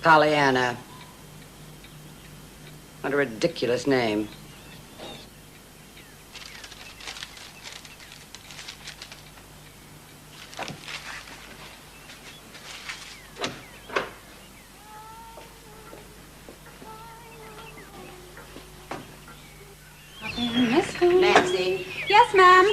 Pollyanna. What a ridiculous name. Nancy. Yes, ma'am.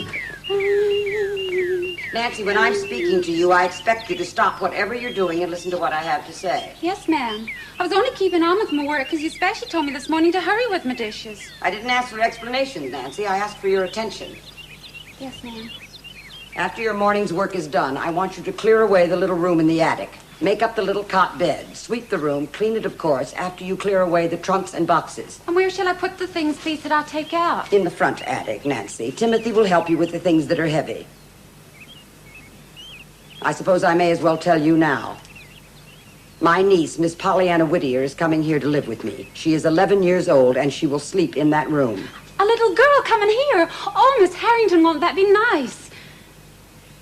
Nancy, when I'm speaking to you, I expect you to stop whatever you're doing and listen to what I have to say. Yes, ma'am. I was only keeping on with my work because you specially told me this morning to hurry with my dishes. I didn't ask for explanations, Nancy. I asked for your attention. Yes, ma'am. After your morning's work is done, I want you to clear away the little room in the attic. Make up the little cot bed. Sweep the room. Clean it, of course, after you clear away the trunks and boxes. And where shall I put the things, please, that I'll take out? In the front attic, Nancy. Timothy will help you with the things that are heavy. I suppose I may as well tell you now. My niece, Miss Pollyanna Whittier, is coming here to live with me. She is 11 years old, and she will sleep in that room. A little girl coming here? Oh, Miss Harrington, won't that be nice?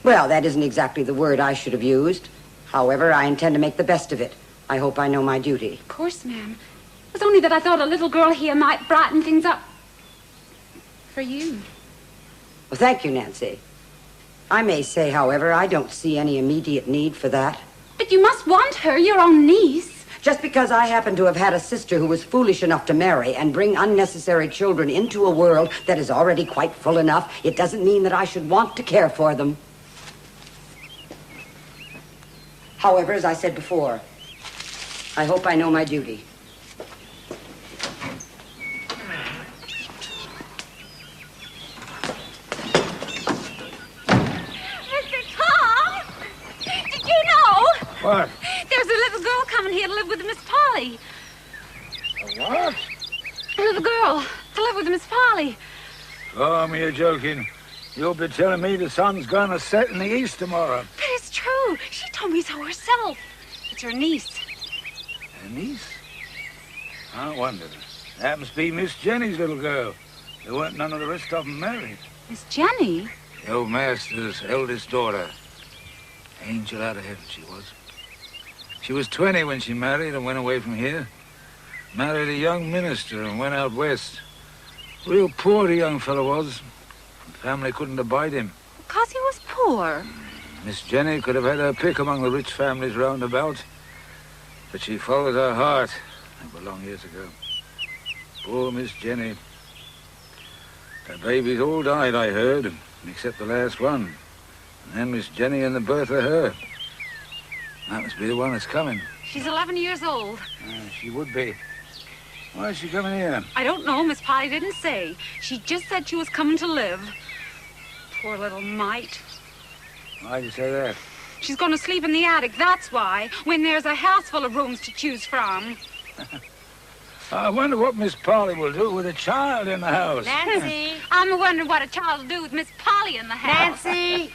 Well, that isn't exactly the word I should have used. However, I intend to make the best of it. I hope I know my duty. Of course, ma'am. It was only that I thought a little girl here might brighten things up for you. Well, thank you, Nancy. I may say, however, I don't see any immediate need for that. But you must want her, your own niece. Just because I happen to have had a sister who was foolish enough to marry and bring unnecessary children into a world that is already quite full enough, it doesn't mean that I should want to care for them. However, as I said before, I hope I know my duty. Mr. Tom, did you know? What? There's a little girl coming here to live with Miss Polly. A what? A little girl to live with Miss Polly. Oh, me, you're joking. You'll be telling me the sun's gonna set in the east tomorrow. But it's true. She told me so herself. It's her niece. Her niece? I wonder. That must be Miss Jenny's little girl. There weren't none of the rest of them married. Miss Jenny? The old master's eldest daughter. Angel out of heaven she was. She was 20 when she married and went away from here. Married a young minister and went out west. Real poor the young fellow was. The family couldn't abide him. Because he was poor. Miss Jenny could have had her pick among the rich families round about. But she followed her heart. That was long years ago. Poor Miss Jenny. Her babies all died, I heard, except the last one. And then Miss Jenny and the birth of her. That must be the one that's coming. She's 11 years old. She would be. Why is she coming here? I don't know. Miss Polly didn't say. She just said she was coming to live. Poor little mite. Why'd you say that? She's going to sleep in the attic, that's why, when there's a house full of rooms to choose from. I wonder what Miss Polly will do with a child in the house. Nancy! I'm wondering what a child will do with Miss Polly in the house. Nancy!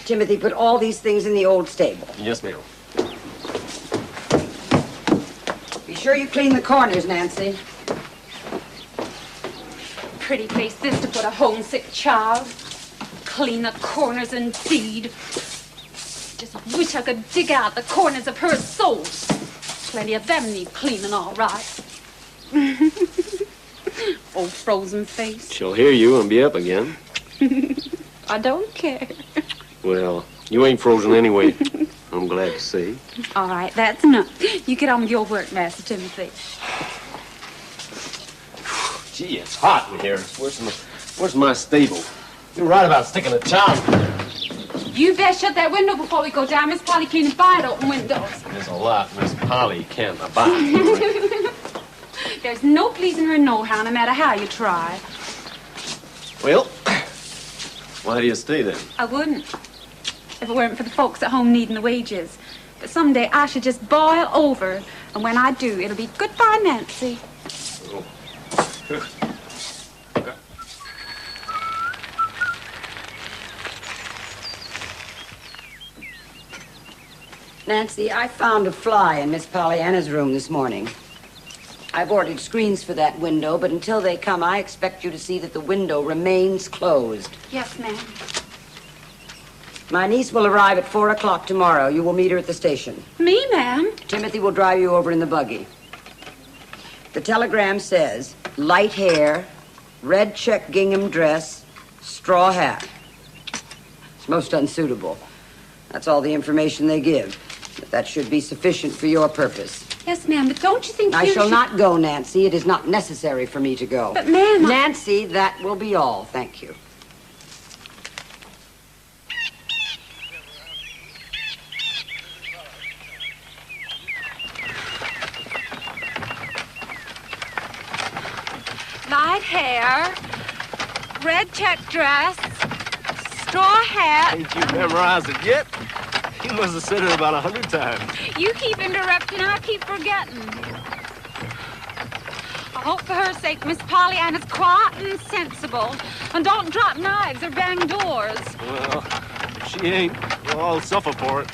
Timothy, put all these things in the old stable. Yes, ma'am. Be sure you clean the corners, Nancy. Pretty place this to put a homesick child. Clean the corners indeed. Just wish I could dig out the corners of her soul. Plenty of them need cleaning, all right. Old frozen face. She'll hear you and be up again. I don't care. Well, you ain't frozen anyway. I'm glad to see. All right, that's enough. You get on with your work, Master Timothy. Gee, it's hot in here. Where's my stable? You're right about sticking a child in there. You best shut that window before we go down. Miss Polly can't abide open windows. There's a lot Miss Polly can't abide. There's no pleasing her nohow, no matter how you try. Well, why do you stay then? I wouldn't, if it weren't for the folks at home needing the wages. But someday I should just boil over, and when I do, it'll be goodbye, Nancy. Nancy, I found a fly in Miss Pollyanna's room this morning. I've ordered screens for that window, but until they come, I expect you to see that the window remains closed. Yes, ma'am. My niece will arrive at 4 o'clock tomorrow. You will meet her at the station. Me, ma'am? Timothy will drive you over in the buggy. The telegram says, light hair, red check gingham dress, straw hat. It's most unsuitable. That's all the information they give. But that should be sufficient for your purpose. Yes, ma'am, but don't you think I you shall should... not go, Nancy. It is not necessary for me to go. But, ma'am, Nancy, that will be all. Thank you. Light hair, red check dress, straw hat. Ain't you memorized it yet? You must have said it about 100 times. You keep interrupting, I keep forgetting. I hope for her sake Miss Pollyanna's quiet and sensible, and don't drop knives or bang doors. Well, if she ain't, we'll all suffer for it.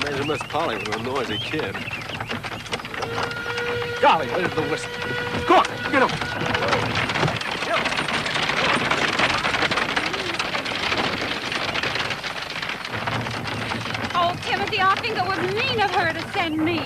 Imagine Miss Polly with a noisy kid. Golly, there's the whistle. Go on, get him. Oh, Timothy, I think it was mean of her to send me.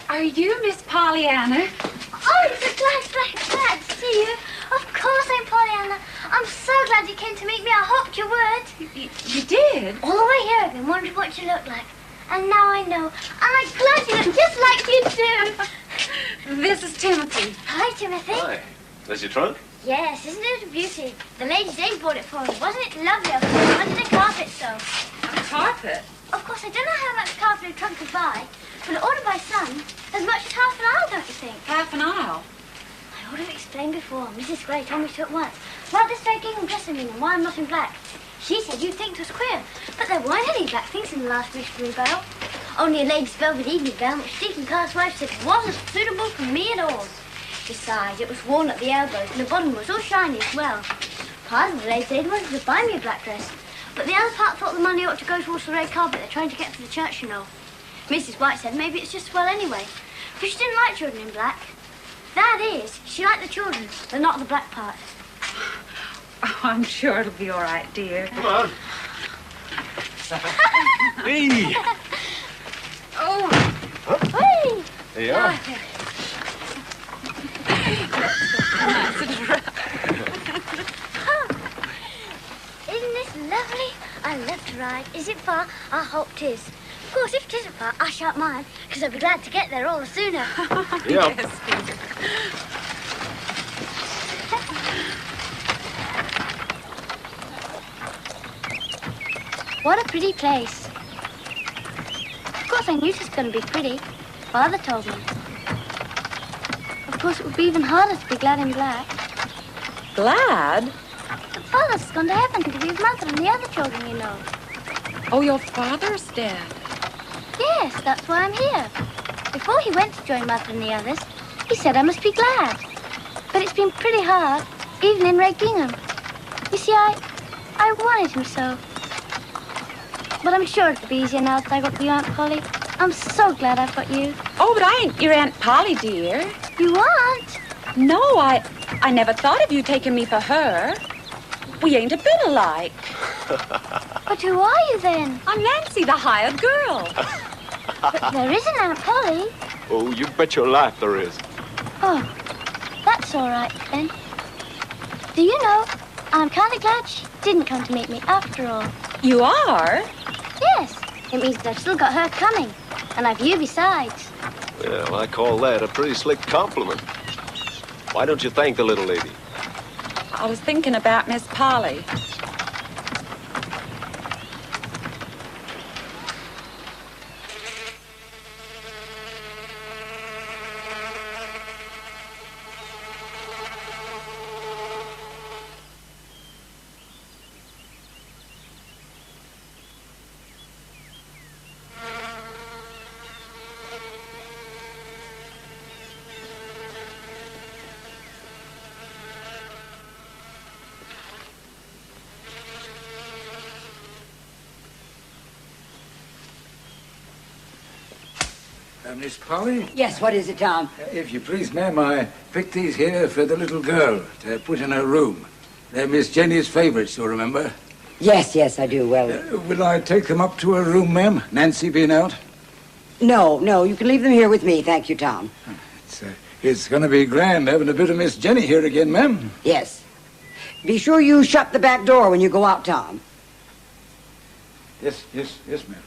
Are you Miss Pollyanna? Oh, I'm so glad to see you. Of course I'm Pollyanna. I'm so glad you came to meet me. I hoped you would. You did? All the way here I've been wondering what you look like. And now I know. And I'm glad you look just like you do. This is Timothy. Hi, Timothy. Hi. That's your trunk? Yes, isn't it a beauty? The ladies, they bought it for me. Wasn't it lovely? I wanted a carpet so. A carpet? Of course, I don't know how much carpet a trunk could buy, but it ought to buy some. As much as half an aisle, don't you think? Half an aisle. I ought to have explained before. Mrs. Gray told me to at once. What does their gingham dress I mean and why I'm not in black? She said you'd think it was queer, but there weren't any black things in the last mystery bell. Only a lady's velvet evening gown, which Deacon Carr's wife said wasn't suitable for me at all. Besides, it was worn at the elbows and the bottom was all shiny as well. Part of the ladies said wanted to buy me a black dress, but the other part thought the money ought to go towards the red carpet they're trying to get for the church, you know. Mrs. White said maybe it's just well anyway, but she didn't like children in black. That is, she liked the children, but not the black part. Oh, I'm sure it'll be all right, dear. Come on. Hey! Oh, Hey! There you are. Isn't this lovely? I love to ride. Is it far? I hope 'tis. Of course, if 'tisn't far, I shan't mind, because I'll be glad to get there all the sooner. Yeah. yes, dear. What a pretty place. Of course, I knew it was going to be pretty. Father told me. Of course, it would be even harder to be glad in black. Glad? But Father's gone to heaven to be with Mother and the other children, you know. Oh, your father's dead. Yes, that's why I'm here. Before he went to join Mother and the others, he said I must be glad. But it's been pretty hard, even in red gingham. You see, I wanted him so. But I'm sure it'll be easier now that I got you, Aunt Polly. I'm so glad I've got you. Oh, but I ain't your Aunt Polly, dear. You aren't? No, I never thought of you taking me for her. We ain't a bit alike. But who are you then? I'm Nancy, the hired girl. But there isn't Aunt Polly. Oh, you bet your life there is. Oh, that's all right then. Do you know, I'm kind of glad she didn't come to meet me after all. You are? Yes, it means that I've still got her coming. And I've you besides. Well, I call that a pretty slick compliment. Why don't you thank the little lady? I was thinking about Miss Polly. Miss Polly? Yes, what is it, Tom? If you please, ma'am, I picked these here for the little girl to put in her room. They're Miss Jenny's favorites, you'll remember. Yes, I do. Well, Will I take them up to her room, ma'am? Nancy being out? no, you can leave them here with me. Thank you, Tom. It's going to be grand having a bit of Miss Jenny here again, ma'am. Yes. Be sure you shut the back door when you go out, Tom. Yes, ma'am.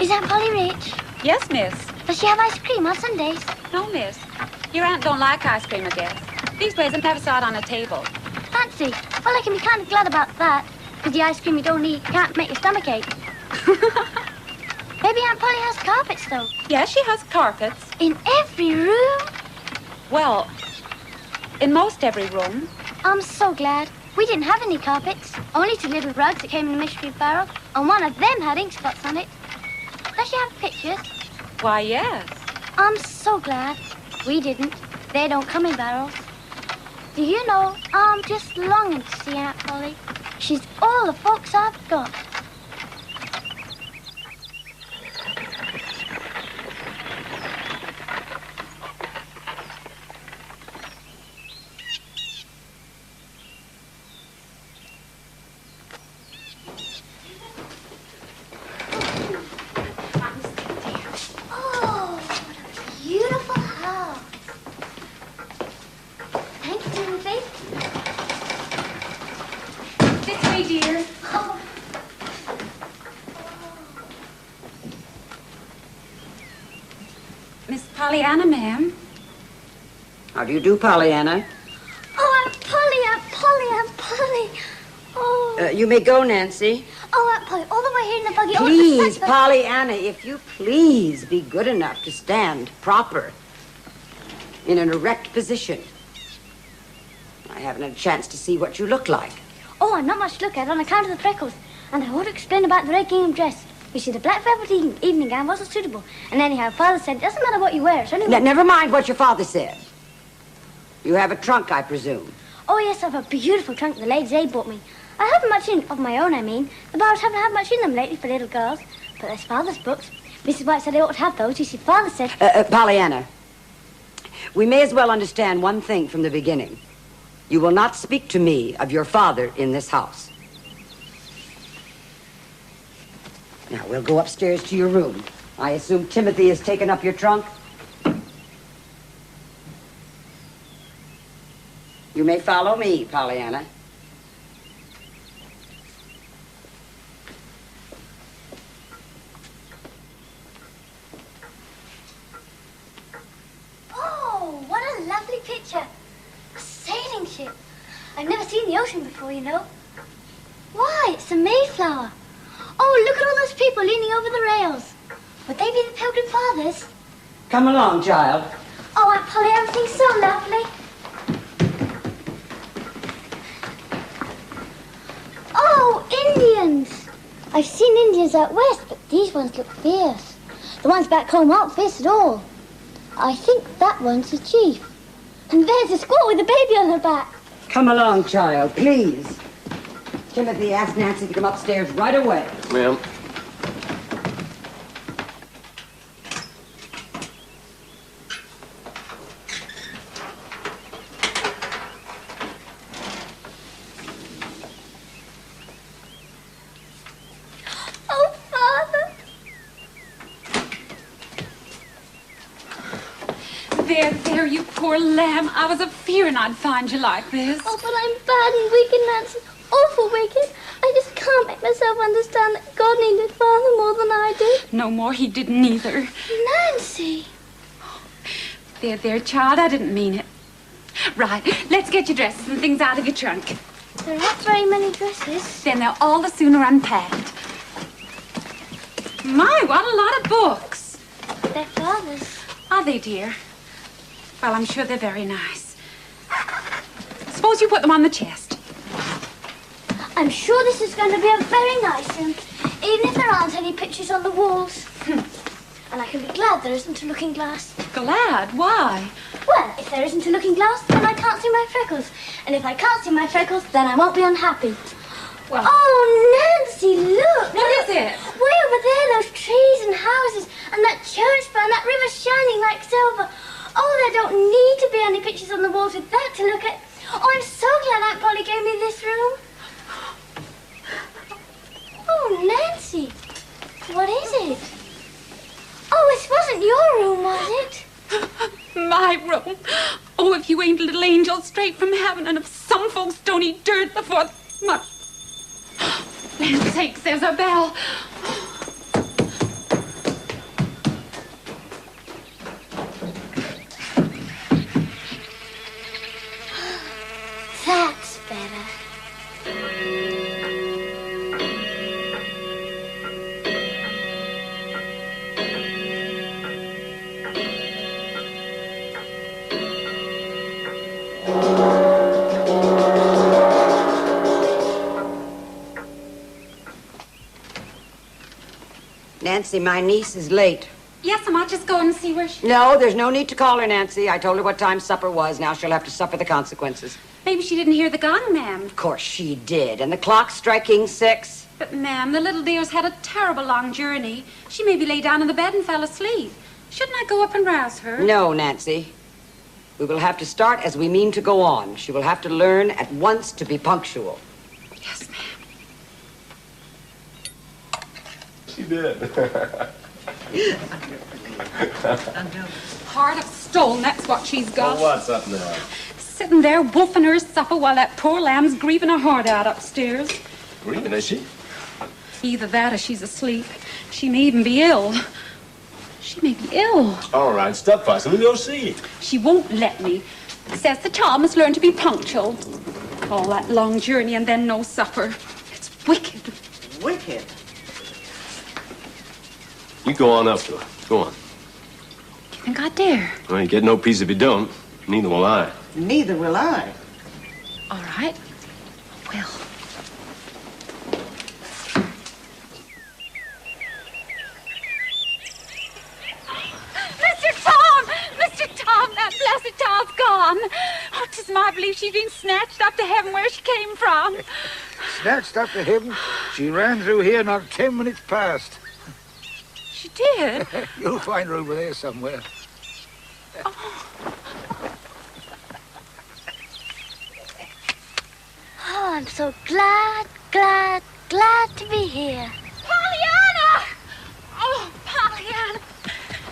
Is Aunt Polly rich? Yes, miss. Does she have ice cream on Sundays? No, miss. Your aunt don't like ice cream, I guess. These ways, I never saw it on a table. Fancy. Well, I can be kind of glad about that, because the ice cream you don't eat can't make your stomach ache. Maybe Aunt Polly has carpets, though. Yes, she has carpets. In every room? Well, in most every room. I'm so glad. We didn't have any carpets, only 2 little rugs that came in the mystery barrel, and one of them had ink spots on it. Does she have pictures? Why, yes. I'm so glad. We didn't. They don't come in barrels. Do you know, I'm just longing to see Aunt Polly. She's all the folks I've got. Pollyanna, ma'am. How do you do, Pollyanna? Oh, Aunt Polly. Oh. You may go, Nancy. Oh, Aunt Polly, all the way here in the buggy. Please, Pollyanna, if you please, be good enough to stand proper in an erect position. I haven't had a chance to see what you look like. Oh, I'm not much to look at on account of the freckles. And I want to explain about the red gingham dress. You see, the black velvet evening gown wasn't suitable. And anyhow, Father said, it doesn't matter what you wear, it's only... Never mind what your father said. You have a trunk, I presume. Oh, yes, I have a beautiful trunk the ladies Abe bought me. I haven't much in, of my own, I mean. The Bibles haven't had much in them lately for little girls. But there's Father's books. Mrs. White said I ought to have those. You see, Father said... Pollyanna, we may as well understand one thing from the beginning. You will not speak to me of your father in this house. Now, we'll go upstairs to your room. I assume Timothy has taken up your trunk? You may follow me, Pollyanna. Oh, what a lovely picture. A sailing ship. I've never seen the ocean before, you know. Why, it's a Mayflower. Oh, look at all those people leaning over the rails. Would they be the Pilgrim Fathers? Come along, child. Oh, Aunt Polly, everything's so lovely. Oh, Indians. I've seen Indians out west, but these ones look fierce. The ones back home aren't fierce at all. I think that one's the chief. And there's a squaw with a baby on her back. Come along, child, please. Timothy asked Nancy to come upstairs right away. Ma'am. Oh, Father. There, you poor lamb. I was a-fearing I'd find you like this. Oh, but I'm bad and wicked, Nancy. Awful wicked. I just can't make myself understand that God needed Father more than I did. No more he didn't either. Nancy. There, child, I didn't mean it. Right, let's get your dresses and things out of your trunk. There aren't very many dresses. Then they're all the sooner unpacked. My, what a lot of books. They're Father's. Are they, dear? Well, I'm sure they're very nice. Suppose you put them on the chest. I'm sure this is going to be a very nice room, even if there aren't any pictures on the walls. And I can be glad there isn't a looking glass. Glad? Why? Well, if there isn't a looking glass, then I can't see my freckles. And if I can't see my freckles, then I won't be unhappy. Well, Oh, Nancy, look! what is it? Way over there, those trees and houses, and that church bell, and that river shining like silver. Oh, there don't need to be any pictures on the walls with that to look at. Oh, I'm so glad Aunt Polly gave me this room. Oh, Nancy, what is it? Oh, this wasn't your room, was it? My room. Oh, if you ain't a little angel straight from heaven, and if some folks don't eat dirt before... Land's sakes, there's a bell. That's better. Nancy, my niece is late. Yes, I might just go and see where she... No, there's no need to call her, Nancy. I told her what time supper was. Now she'll have to suffer the consequences. Maybe she didn't hear the gong, ma'am. Of course she did. And the clock's striking 6. But, ma'am, the little dear's had a terrible long journey. She maybe lay down in the bed and fell asleep. Shouldn't I go up and rouse her? No, Nancy. We will have to start as we mean to go on. She will have to learn at once to be punctual. Yes, ma'am. She did. Heart of stone, that's what she's got. Well, what's up now? Sitting there wolfing her supper while that poor lamb's grieving her heart out upstairs. Grieving, is she? Either that or she's asleep. She may even be ill. She may be ill. All right, stop fussing. We'll go see. She won't let me. Says the child must learn to be punctual. All that long journey and then no supper. It's wicked. Wicked. You go on up to her. Go on. Do you think I dare? Well, you get no peace if you don't. Neither will I. Neither will I. All right. Well. Mr. Tom! Mr. Tom, that blessed child's gone. Oh, 'tis my belief she's been snatched up to heaven where she came from. Snatched up to heaven. She ran through here not 10 minutes past. She did? You'll find her over there somewhere. Oh, I'm so glad to be here. Pollyanna! Oh, Pollyanna.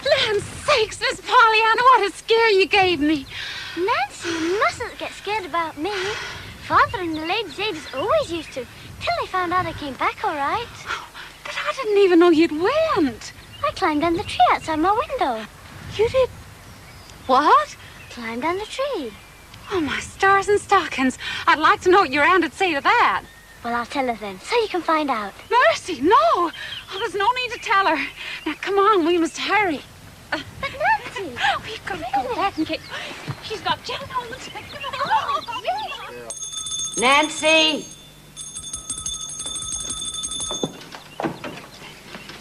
Land's sakes, Miss Pollyanna, what a scare you gave me. Nancy, you mustn't get scared about me. Father and the ladies' aides always used to, till they found out I came back all right. But I didn't even know you'd went. I climbed down the tree outside my window. You did what? Climbed down the tree. Oh, my stars and stockings. I'd like to know what your aunt would say to that. Well, I'll tell her then, so you can find out. Mercy, no. Oh, there's no need to tell her. Now, come on, we must hurry. But Nancy! We've got to go back and get... She's got Jen on the ticket. Oh, yes. Nancy!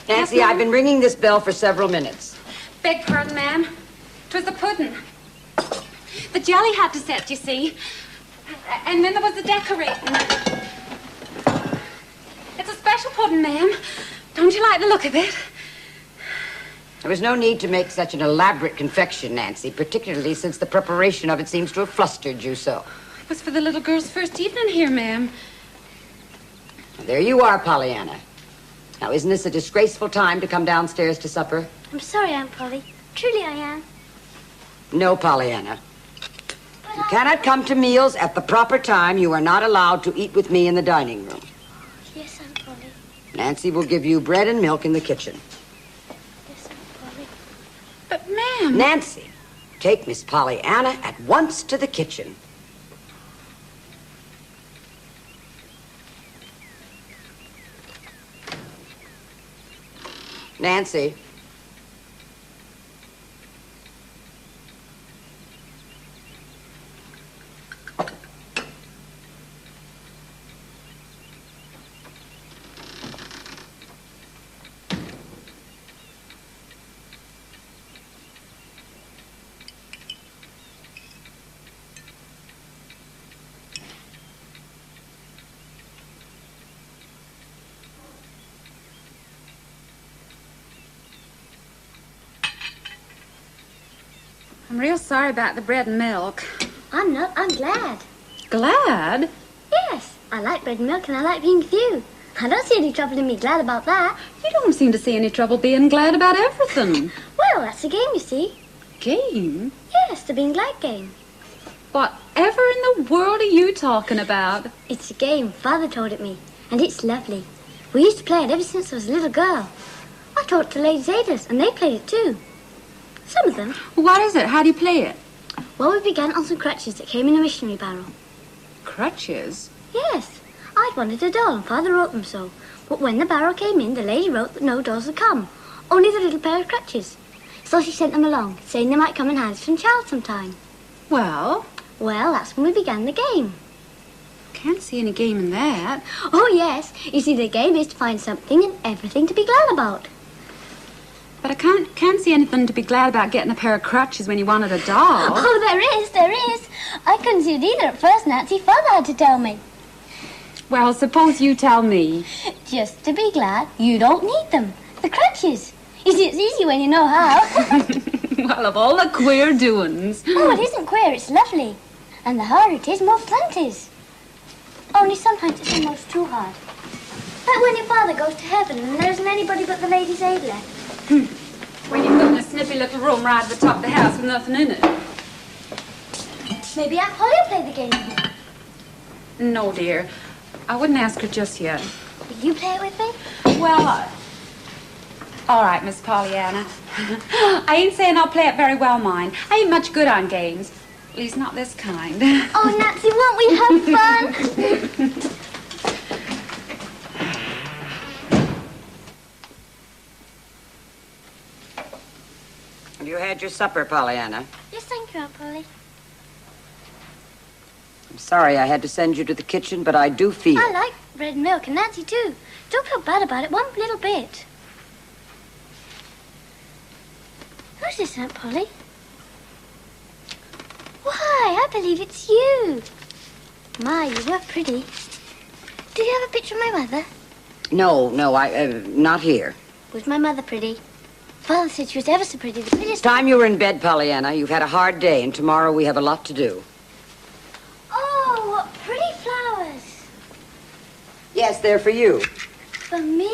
Nancy, Yes, ma'am? I've been ringing this bell for several minutes. Beg pardon, ma'am. 'Twas the pudding. The jelly had to set, you see. And then there was the decorating. It's a special pudding, ma'am. Don't you like the look of it? There was no need to make such an elaborate confection, Nancy, particularly since the preparation of it seems to have flustered you so. It was for the little girl's first evening here, ma'am. There you are, Pollyanna. Now, isn't this a disgraceful time to come downstairs to supper? I'm sorry, Aunt Polly. Truly I am. No, Pollyanna. You cannot come to meals at the proper time. You are not allowed to eat with me in the dining room. Yes, Aunt Polly. Nancy will give you bread and milk in the kitchen. Yes, Aunt Polly. But, ma'am... Nancy, take Miss Pollyanna at once to the kitchen. Nancy. I'm real sorry about the bread and milk. I'm not. I'm glad. Glad? Yes, I like bread and milk and I like being with you. I don't see any trouble in being glad about that. You don't seem to see any trouble being glad about everything. Well, that's a game, you see. Game? Yes, the being glad game. Whatever in the world are you talking about? It's a game. Father told it me, and it's lovely. We used to play it ever since I was a little girl. I taught it to Lady Zada's, and they played it too. Some of them. What is it? How do you play it? Well, we began on some crutches that came in a missionary barrel. Crutches? Yes, I'd wanted a doll, and Father wrote them so. But when the barrel came in, the lady wrote that no dolls would come, only the little pair of crutches. So she sent them along, saying they might come and hide us from child sometime. Well, Well, that's when we began the game. can't see any game in that. Oh, yes. You see, the game is to find something and everything to be glad about. But I can't see anything to be glad about getting a pair of crutches when you wanted a doll. Oh, there is. I couldn't see it either at first, Nancy. Father had to tell me. Well, suppose you tell me. Just to be glad, you don't need them. The crutches. You see, it's easy when you know how. Well, of all the queer doings. Oh, it isn't queer, it's lovely. And the harder it is, more fun it is. Only sometimes it's almost too hard. Like when your father goes to heaven and there isn't anybody but the Ladies' Aid left. When you put in a snippy little room right at the top of the house with nothing in it. Maybe Aunt Polly will play the game with me. No, dear. I wouldn't ask her just yet. Will you play it with me? Well, all right, Miss Pollyanna. I ain't saying I'll play it very well, mind. I ain't much good on games. At least not this kind. Oh, Nancy, won't we have fun? Have you had your supper, Pollyanna? Yes, thank you, Aunt Polly. I'm sorry I had to send you to the kitchen, but I do feel... I like bread and milk, and Nancy too. Don't feel bad about it one little bit. Who's this, Aunt Polly? Why, I believe it's you. My, you were pretty. Do you have a picture of my mother? No, not here. Was my mother pretty? Father said she was ever so pretty, the prettiest... It's time you were in bed, Pollyanna. You've had a hard day, and tomorrow we have a lot to do. Oh, what pretty flowers. Yes, they're for you. For me?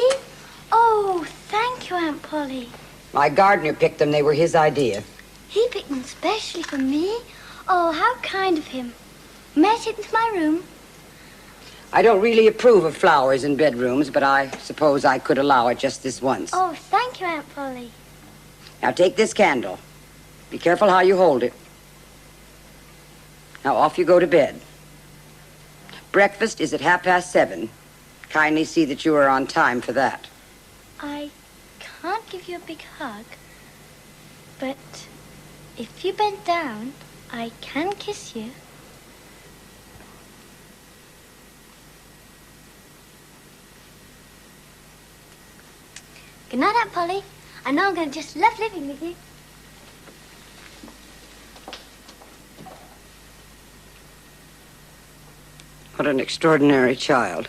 Oh, thank you, Aunt Polly. My gardener picked them. They were his idea. He picked them specially for me? Oh, how kind of him. May I take them to my room? I don't really approve of flowers in bedrooms, but I suppose I could allow it just this once. Oh, thank you, Aunt Polly. Now take this candle. Be careful how you hold it. Now off you go to bed. Breakfast is at 7:30. Kindly see that you are on time for that. I can't give you a big hug, but if you bend down, I can kiss you. Good night, Aunt Polly. I know I'm going to just love living with you. What an extraordinary child.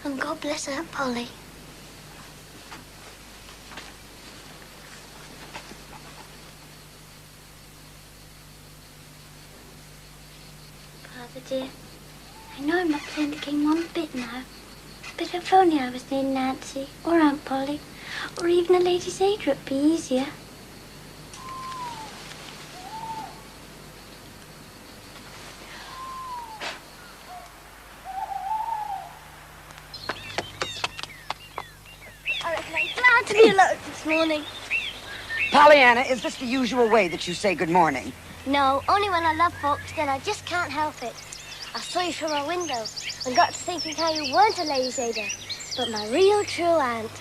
And God bless Aunt Polly. Father dear, I know I'm not playing the game one bit now. But if only I was near Nancy, or Aunt Polly, or even a Lady's Aid, it'd be easier. I reckon I'm glad to be alone this morning. Pollyanna, is this the usual way that you say good morning? No, only when I love folks, then I just can't help it. I saw you from my window and got to thinking how you weren't a Lady's Aider. but my real true aunt.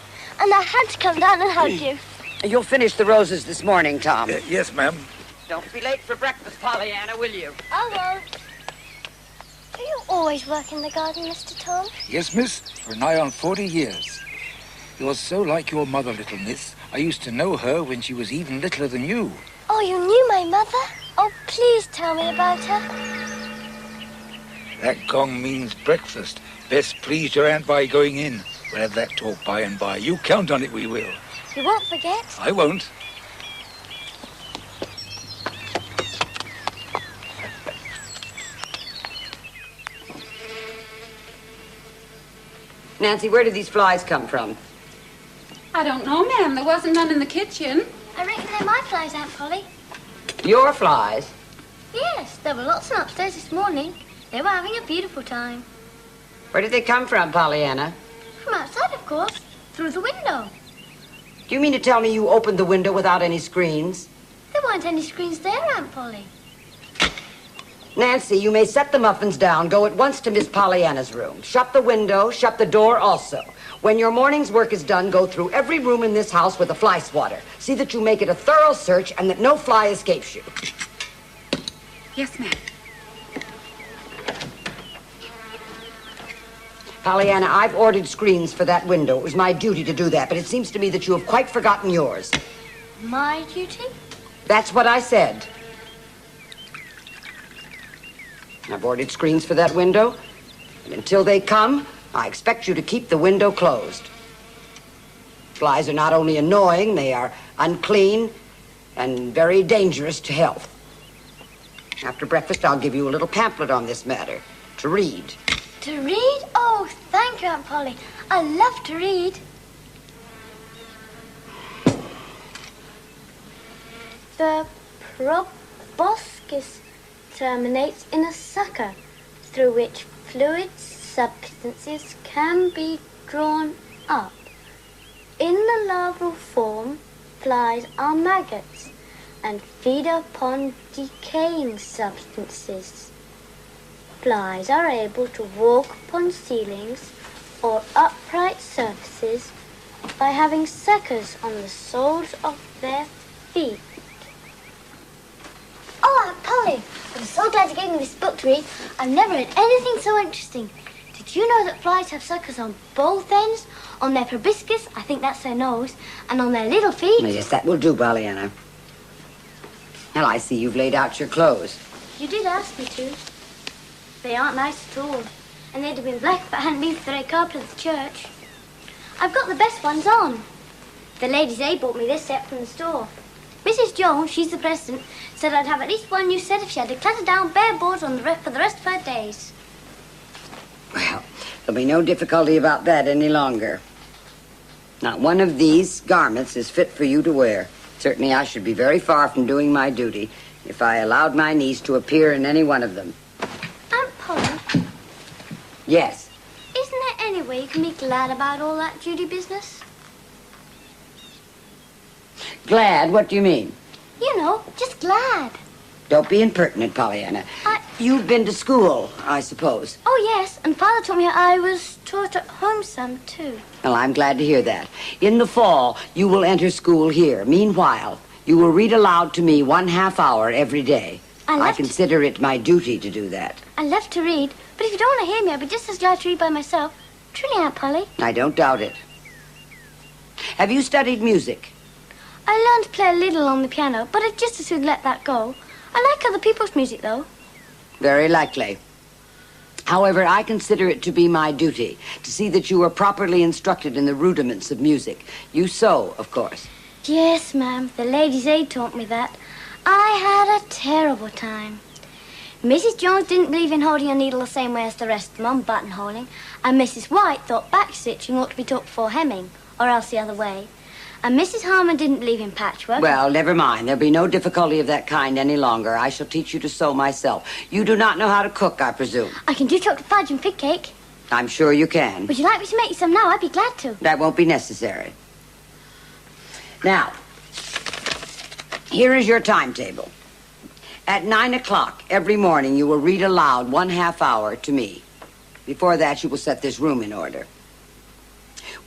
And I had to come down and hug you. You'll finish the roses this morning, Tom. Yes, ma'am. Don't be late for breakfast, Pollyanna, will you? I won't. Do you always work in the garden, Mr. Tom? Yes, miss, for nigh on 40 years. You're so like your mother, little miss. I used to know her when she was even littler than you. Oh, you knew my mother? Oh, please tell me about her. That gong means breakfast. Best please your aunt by going in. We'll have that talk by and by. You count on it, we will. You won't forget? I won't. Nancy, where did these flies come from? I don't know, ma'am. There wasn't none in the kitchen. I reckon they're my flies, Aunt Polly. Your flies? Yes, there were lots upstairs this morning. They were having a beautiful time. Where did they come from, Pollyanna? From outside, of course. Through the window. Do you mean to tell me you opened the window without any screens? There weren't any screens there, Aunt Polly. Nancy, you may set the muffins down. Go at once to Miss Pollyanna's room. Shut the window, shut the door also. When your morning's work is done, go through every room in this house with a fly swatter. See that you make it a thorough search and that no fly escapes you. Yes, ma'am. Pollyanna, I've ordered screens for that window. It was my duty to do that, but it seems to me that you have quite forgotten yours. My duty? That's what I said. I've ordered screens for that window, and until they come, I expect you to keep the window closed. Flies are not only annoying, they are unclean and very dangerous to health. After breakfast, I'll give you a little pamphlet on this matter to read. To read? Oh, thank you, Aunt Polly. I love to read. The proboscis terminates in a sucker through which fluid substances can be drawn up. In the larval form, flies are maggots and feed upon decaying substances. Flies are able to walk upon ceilings or upright surfaces by having suckers on the soles of their feet. Oh, Aunt Polly, I'm so glad you gave me this book to read. I've never read anything so interesting. Did you know that flies have suckers on both ends? On their proboscis, I think that's their nose, and on their little feet? Yes, that will do, Pollyanna. Well, I see you've laid out your clothes. You did ask me to. They aren't nice at all, and they'd have been black if it hadn't been for the red carpet at the church. I've got the best ones on. The Ladies' Aid bought me this set from the store. Mrs. Jones, she's the president, said I'd have at least one new set if she had to clatter down bare boards on for the rest of her days. Well, there'll be no difficulty about that any longer. Not one of these garments is fit for you to wear. Certainly I should be very far from doing my duty if I allowed my niece to appear in any one of them. Aunt Polly? Yes. Isn't there any way you can be glad about all that Judy business? Glad? What do you mean? You know, just glad. Don't be impertinent, Pollyanna. You've been to school, I suppose. Oh, yes, and Father told me I was taught at home some, too. Well, I'm glad to hear that. In the fall, you will enter school here. Meanwhile, you will read aloud to me 1/2 hour every day. I consider it my duty to do that. I love to read, but if you don't want to hear me, I'd be just as glad to read by myself. Truly, Aunt Polly. I don't doubt it. Have you studied music? I learned to play a little on the piano, but I'd just as soon let that go. I like other people's music, though. Very likely. However, I consider it to be my duty to see that you are properly instructed in the rudiments of music. You sew, of course. Yes, ma'am. The Ladies' Aid taught me that. I had a terrible time. Mrs. Jones didn't believe in holding a needle the same way as the rest of them on buttonholing, and Mrs. White thought back-stitching ought to be taught before hemming, or else the other way. And Mrs. Harmon didn't believe in patchwork. Well, never mind. There'll be no difficulty of that kind any longer. I shall teach you to sew myself. You do not know how to cook, I presume. I can do chocolate fudge and fig cake. I'm sure you can. Would you like me to make you some now? I'd be glad to. That won't be necessary. Now, here is your timetable. At 9 o'clock every morning, you will read aloud 1/2 hour to me. Before that, you will set this room in order.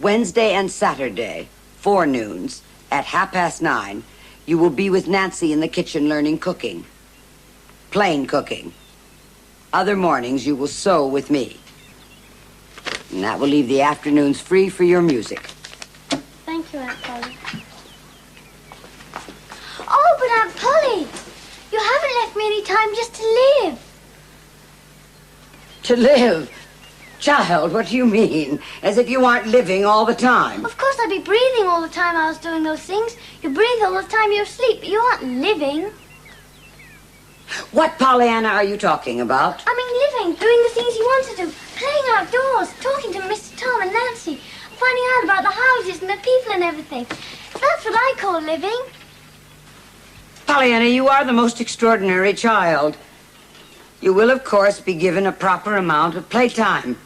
Wednesday and Saturday, forenoons, at 9:30, you will be with Nancy in the kitchen learning cooking. Plain cooking. Other mornings you will sew with me. And that will leave the afternoons free for your music. Thank you, Aunt Polly. Oh, but Aunt Polly, you haven't left me any time just to live. To live? Child, what do you mean? As if you aren't living all the time. Of course, I'd be breathing all the time I was doing those things. You breathe all the time you're asleep, but you aren't living. What, Pollyanna, are you talking about? I mean living, doing the things you want to do, playing outdoors, talking to Mr. Tom and Nancy, finding out about the houses and the people and everything. That's what I call living. Pollyanna, you are the most extraordinary child. You will, of course, be given a proper amount of playtime.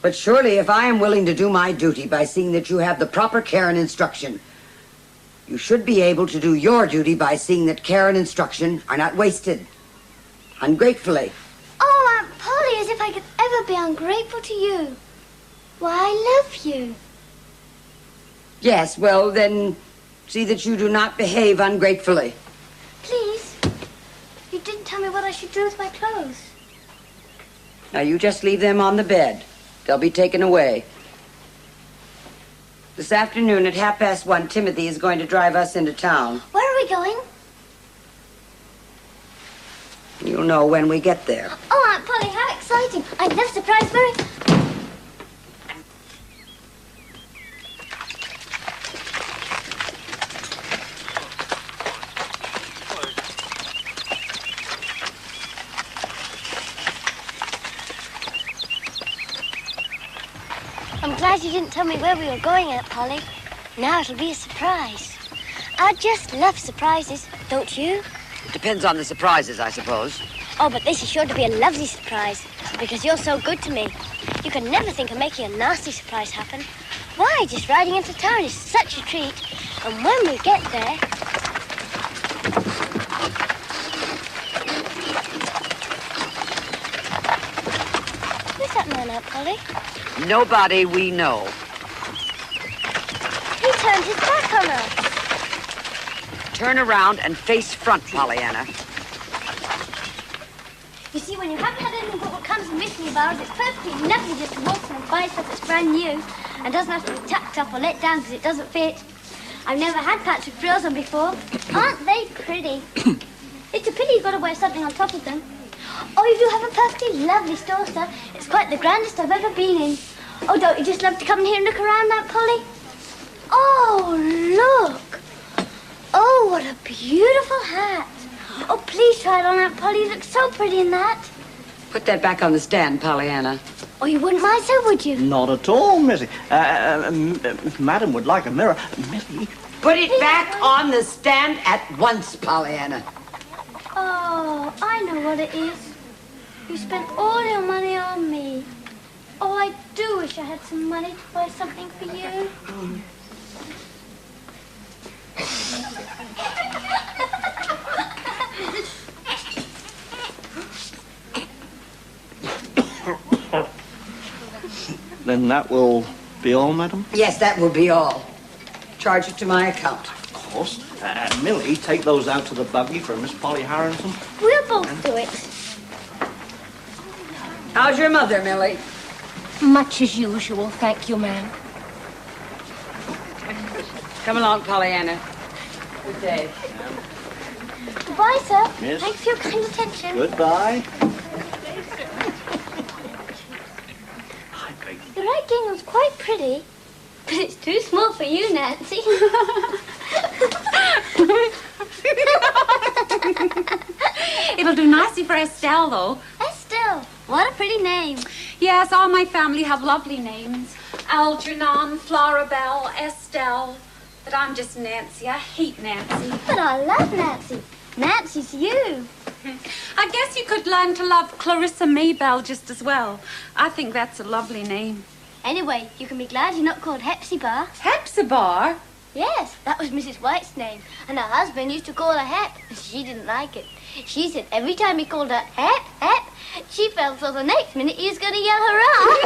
But surely, if I am willing to do my duty by seeing that you have the proper care and instruction, you should be able to do your duty by seeing that care and instruction are not wasted ungratefully. Oh, Aunt Polly, as if I could ever be ungrateful to you. Why, I love you. Yes, well, then, see that you do not behave ungratefully. Please, you didn't tell me what I should do with my clothes. Now, you just leave them on the bed. They'll be taken away. This afternoon at 1:30, Timothy is going to drive us into town. Where are we going? You'll know when we get there. Oh, Aunt Polly, how exciting. I love surprise very... I'm glad you didn't tell me where we were going, Aunt Polly. Now it'll be a surprise. I just love surprises, don't you? It depends on the surprises, I suppose. Oh, but this is sure to be a lovely surprise, because you're so good to me. You can never think of making a nasty surprise happen. Why, just riding into town is such a treat. And when we get there... Who's that man, Aunt Polly? Nobody we know. He turned his back on us. Turn around and face front, Pollyanna. You see, when you haven't had anything but what comes and miss me about, it's perfectly lovely just to walk in and buy stuff that's brand new and doesn't have to be tucked up or let down because it doesn't fit. I've never had patch with frills on before. Aren't they pretty? It's a pity you've got to wear something on top of them. Oh, you do have a perfectly lovely store, sir. It's quite the grandest I've ever been in. Oh, don't you just love to come in here and look around, Aunt Polly? Oh, look. Oh, what a beautiful hat. Oh, please try it on, Aunt Polly. You look so pretty in that. Put that back on the stand, Pollyanna. Oh, you wouldn't mind, sir, would you? Not at all, Missy. Madam would like a mirror. Missy. Put it back on the stand at once, Pollyanna. Oh, I know what it is. You spent all your money on me. Oh, I do wish I had some money to buy something for you. Then that will be all, madam? Yes, that will be all. Charge it to my account. Of course. Millie, take those out to the buggy for Miss Polly Harrington. We'll both do it. How's your mother, Millie? Much as usual, thank you, ma'am. Come along, Pollyanna. Good day. Goodbye, sir. Yes. Thanks for your kind attention. Goodbye. The red gingham's quite pretty, but it's too small for you, Nancy. It'll do nicely for Estelle, though. Estelle, what a pretty name. Yes, all my family have lovely names. Algernon, Florabelle, Estelle. But I'm just Nancy. I hate Nancy. But I love Nancy. Nancy's you. I guess you could learn to love Clarissa Maybelle just as well. I think that's a lovely name. Anyway, you can be glad you're not called Hepzibah. Hepzibah? Yes, that was Mrs. White's name. And her husband used to call her Hep, and she didn't like it. She said every time he called her Hep, Hep, she felt so the next minute he was going to yell her out.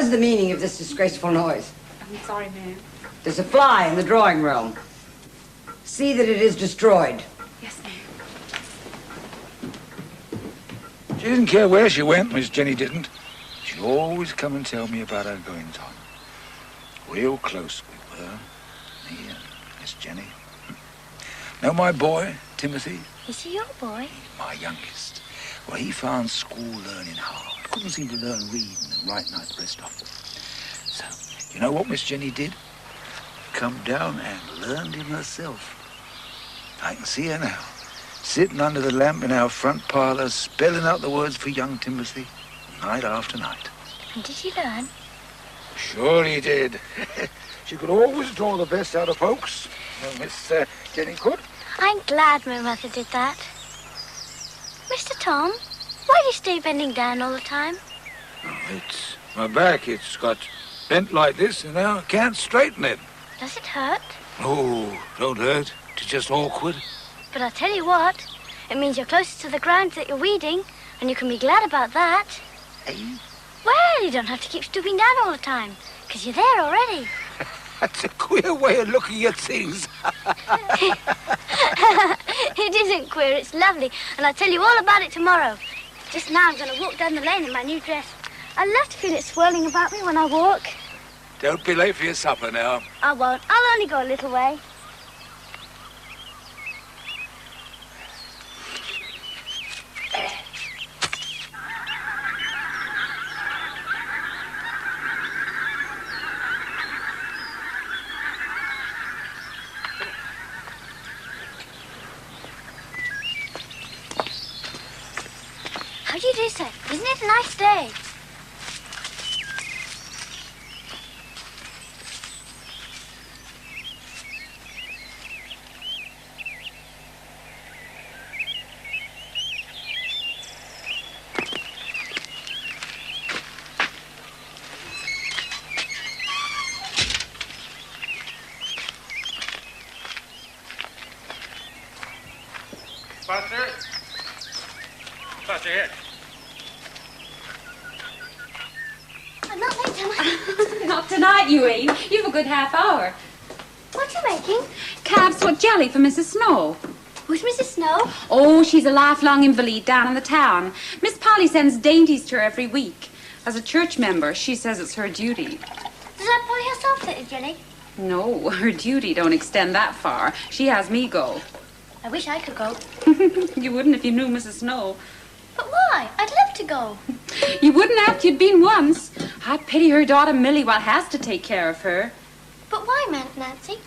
is the meaning of this disgraceful noise? I'm sorry, ma'am. There's a fly in the drawing room. See that it is destroyed. Yes, ma'am. She didn't care where she went, Miss Jenny didn't. She'd always come and tell me about her goings-on. Real close we were, me and Miss Jenny. Know my boy, Timothy? Is he your boy? My youngest. Well, he found school learning hard. Couldn't seem to learn reading and writing like the rest of them. So, you know what Miss Jenny did? Come down and learned him herself. I can see her now, sitting under the lamp in our front parlor, spelling out the words for young Timothy, night after night. And did he learn? Sure he did. She could always draw the best out of folks. Miss Jenny could. I'm glad my mother did that. Mr. Tom, why do you stay bending down all the time? Oh, it's my back. It's got bent like this, and now I can't straighten it. Does it hurt? Oh, don't hurt. It's just awkward. But I'll tell you what, it means you're closer to the ground that you're weeding, and you can be glad about that. Hey? Well, you don't have to keep stooping down all the time, because you're there already. That's a queer way of looking at things. It isn't queer, it's lovely, and I'll tell you all about it tomorrow. Just now I'm going to walk down the lane in my new dress. I love to feel it swirling about me when I walk. Don't be late for your supper now. I won't. I'll only go a little way. How do you do, sir? Isn't it a nice day? Buster? Buster, here. I'm not late, am I? Not tonight, you ain't. You've a good half hour. What are you making? Calf's foot jelly for Mrs. Snow. Who's Mrs. Snow? Oh, she's a lifelong invalid down in the town. Miss Polly sends dainties to her every week. As a church member, she says it's her duty. Does that Polly herself fit it, Jenny? No, her duty don't extend that far. She has me go. I wish I could go. You wouldn't if you knew Mrs. Snow. But why? I'd love to go. You wouldn't after you'd been once. I pity her daughter Millie what has to take care of her. But why, Aunt Nancy?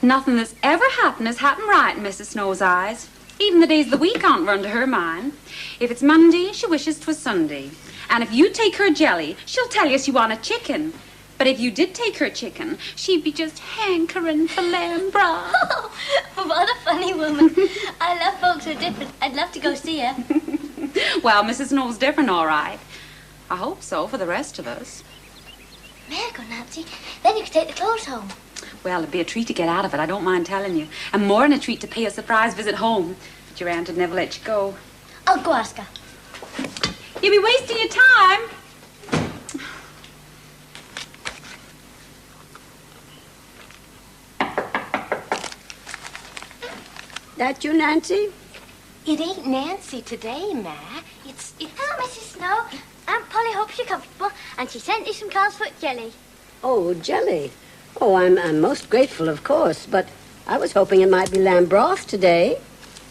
Nothing that's ever happened has happened right in Mrs. Snow's eyes. Even the days of the week aren't run to her mind. If it's Monday, she wishes 'twas Sunday. And if you take her jelly, she'll tell you she want a chicken. But if you did take her chicken, she'd be just hankering for lamb broth. What a funny woman. I love folks who are different. I'd love to go see her. Well, Mrs. Snow's different, all right. I hope so for the rest of us. May I go, Nancy? Then you can take the clothes home. Well, it'd be a treat to get out of it, I don't mind telling you. And more than a treat to pay a surprise visit home. But your aunt would never let you go. I'll go ask her. You'll be wasting your time. That you, Nancy? It ain't Nancy today, Ma. It's... Hello, Mrs. Snow. Aunt Polly hopes you're comfortable, and she sent you some calf's foot jelly. Oh, jelly. Oh, I'm most grateful, of course, but I was hoping it might be lamb broth today.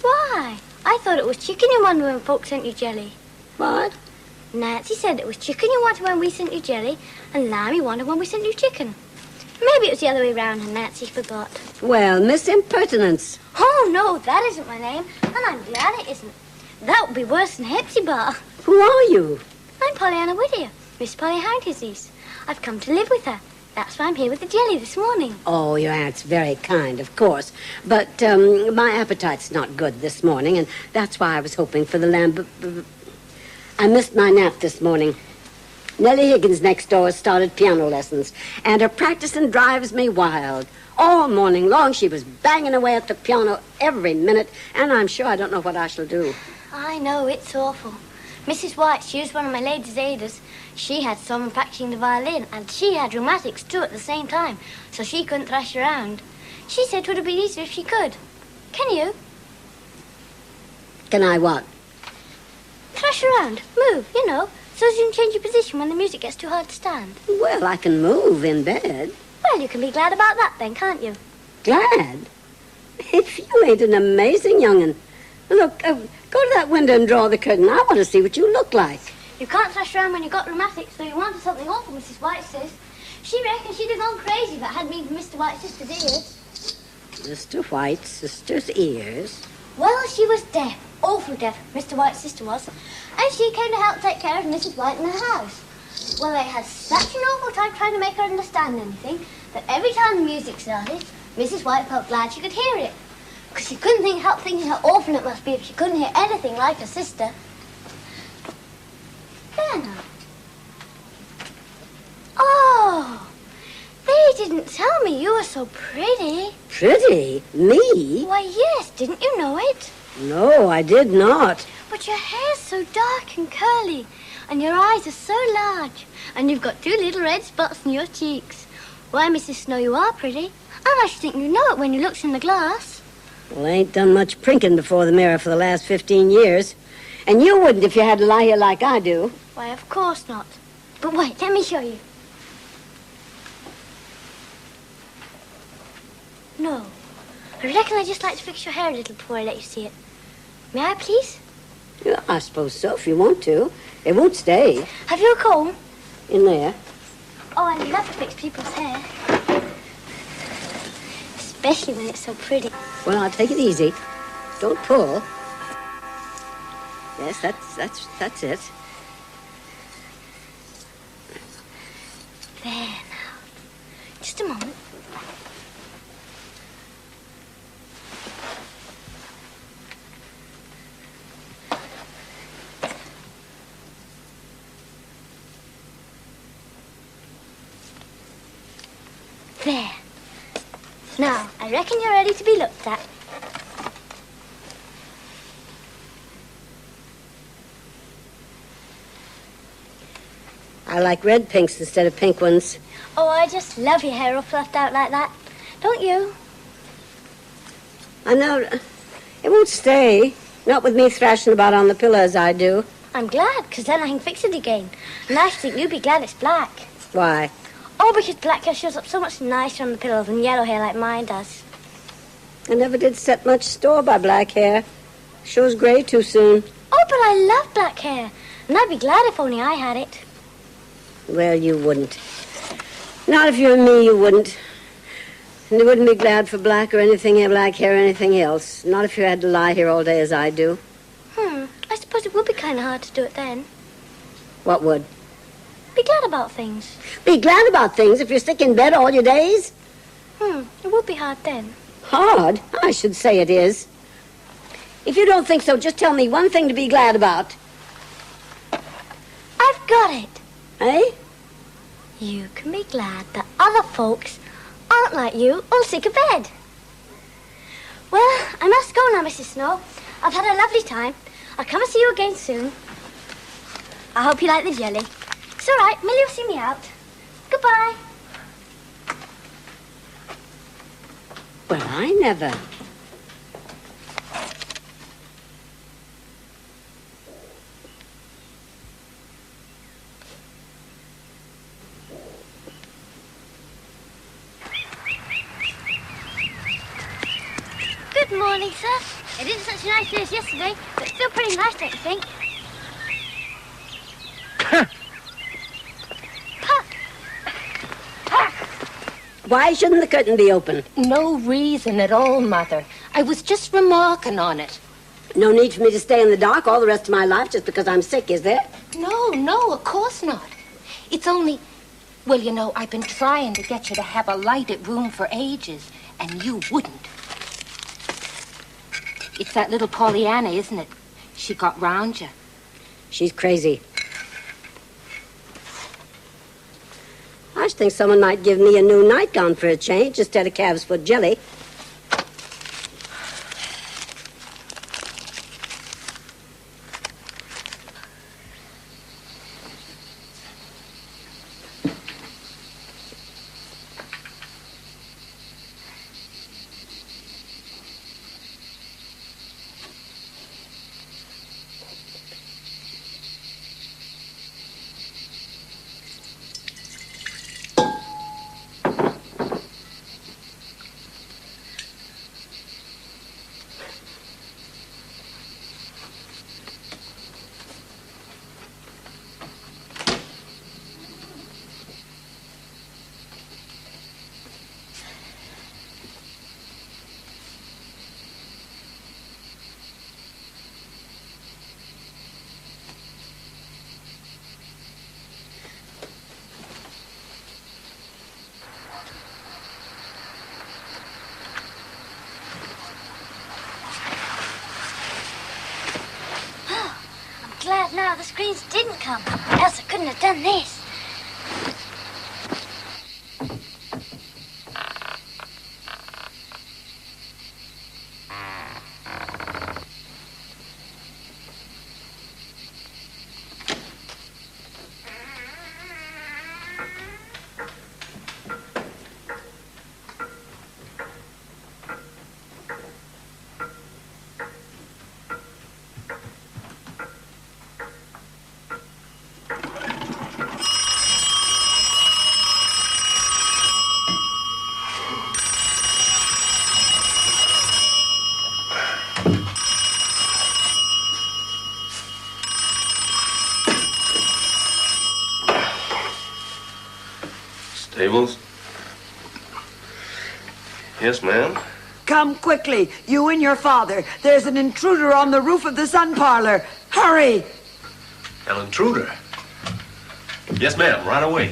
Why? I thought it was chicken you wanted when folks sent you jelly. What? Nancy said it was chicken you wanted when we sent you jelly, and lamb you wanted when we sent you chicken. Maybe it was the other way round and Nancy forgot. Well, Miss Impertinence. Oh, no, that isn't my name, and I'm glad it isn't. That would be worse than Hepzibah. Who are you? I'm Pollyanna Whittier, Miss Polly Hindhouse's. I've come to live with her. That's why I'm here with the jelly this morning. Oh, your aunt's very kind, of course. But my appetite's not good this morning, and that's why I was hoping for the lamb. I missed my nap this morning. Nellie Higgins next door has started piano lessons, and her practicing drives me wild. All morning long she was banging away at the piano every minute, and I'm sure I don't know what I shall do. I know, it's awful. Mrs. White, she was one of my ladies' aiders. She had someone practicing the violin, and she had rheumatics too at the same time, so she couldn't thrash around. She said it would have been easier if she could. Can you? Can I what? Thrash around, move, you know, so as you can change your position when the music gets too hard to stand. Well, I can move in bed. Well, you can be glad about that then, can't you? Glad? If you ain't an amazing young'un. Look, go to that window and draw the curtain. I want to see what you look like. You can't thrash around when you've got rheumatics, so you wanted something awful, Mrs. White says. She reckons she'd have gone crazy if it hadn't been for Mr. White's sister's ears. Mr. White's sister's ears? Well, she was deaf, awful deaf, Mr. White's sister was, and she came to help take care of Mrs. White in the house. Well, they had such an awful time trying to make her understand anything that every time the music started, Mrs. White felt glad she could hear it. Because she couldn't help thinking how awful it must be if she couldn't hear anything like her sister. There now. Oh, they didn't tell me you were so pretty. Pretty? Me? Why, yes, didn't you know it? No, I did not. But your hair's so dark and curly, and your eyes are so large, and you've got 2 little red spots in your cheeks. Why, Mrs. Snow, you are pretty. I should think you know it when you looks in the glass. Well, I ain't done much prinking before the mirror for the last 15 years. And you wouldn't if you had to lie here like I do. Why, of course not. But wait, let me show you. No. I reckon I'd just like to fix your hair a little before I let you see it. May I, please? Yeah, I suppose so, if you want to. It won't stay. Have you a comb? In there. Oh, I love to fix people's hair. Especially when it's so pretty. Well, I'll take it easy. Don't pull. Yes, that's it. There now. Just a moment. There. Now, I reckon you're ready to be looked at. I like red pinks instead of pink ones. Oh, I just love your hair all fluffed out like that. Don't you? I know. It won't stay. Not with me thrashing about on the pillow as I do. I'm glad, because then I can fix it again. And I think you'd be glad it's black. Why? Oh, because black hair shows up so much nicer on the pillow than yellow hair like mine does. I never did set much store by black hair. Shows gray too soon. Oh, but I love black hair. And I'd be glad if only I had it. Well, you wouldn't. Not if you were me, you wouldn't. And you wouldn't be glad for black or anything, black hair or anything else. Not if you had to lie here all day as I do. I suppose it would be kind of hard to do it then. What would? Be glad about things. Be glad about things if you're sick in bed all your days? It would be hard then. Hard? I should say it is. If you don't think so, just tell me one thing to be glad about. I've got it. Eh? You can be glad that other folks aren't like you, all sick of bed. Well, I must go now, Mrs. Snow. I've had a lovely time. I'll come and see you again soon. I hope you like the jelly. It's all right. Millie will see me out. Goodbye. Well, I never. Good morning, sir. It isn't such a nice day as yesterday, but still pretty nice, don't you think? Why shouldn't the curtain be open? No reason at all, Mother. I was just remarking on it. No need for me to stay in the dark all the rest of my life just because I'm sick, is there? No, of course not. It's only... Well, you know, I've been trying to get you to have a lighted room for ages, and you wouldn't. It's that little Pollyanna, isn't it? She got round you. She's crazy. I should think someone might give me a new nightgown for a change instead of calf's foot jelly. glad now the screens didn't come, else I couldn't have done this. Stables? Yes, ma'am. Come quickly, you and your father. There's an intruder on the roof of the sun parlor. Hurry! An intruder? Yes, ma'am. Right away.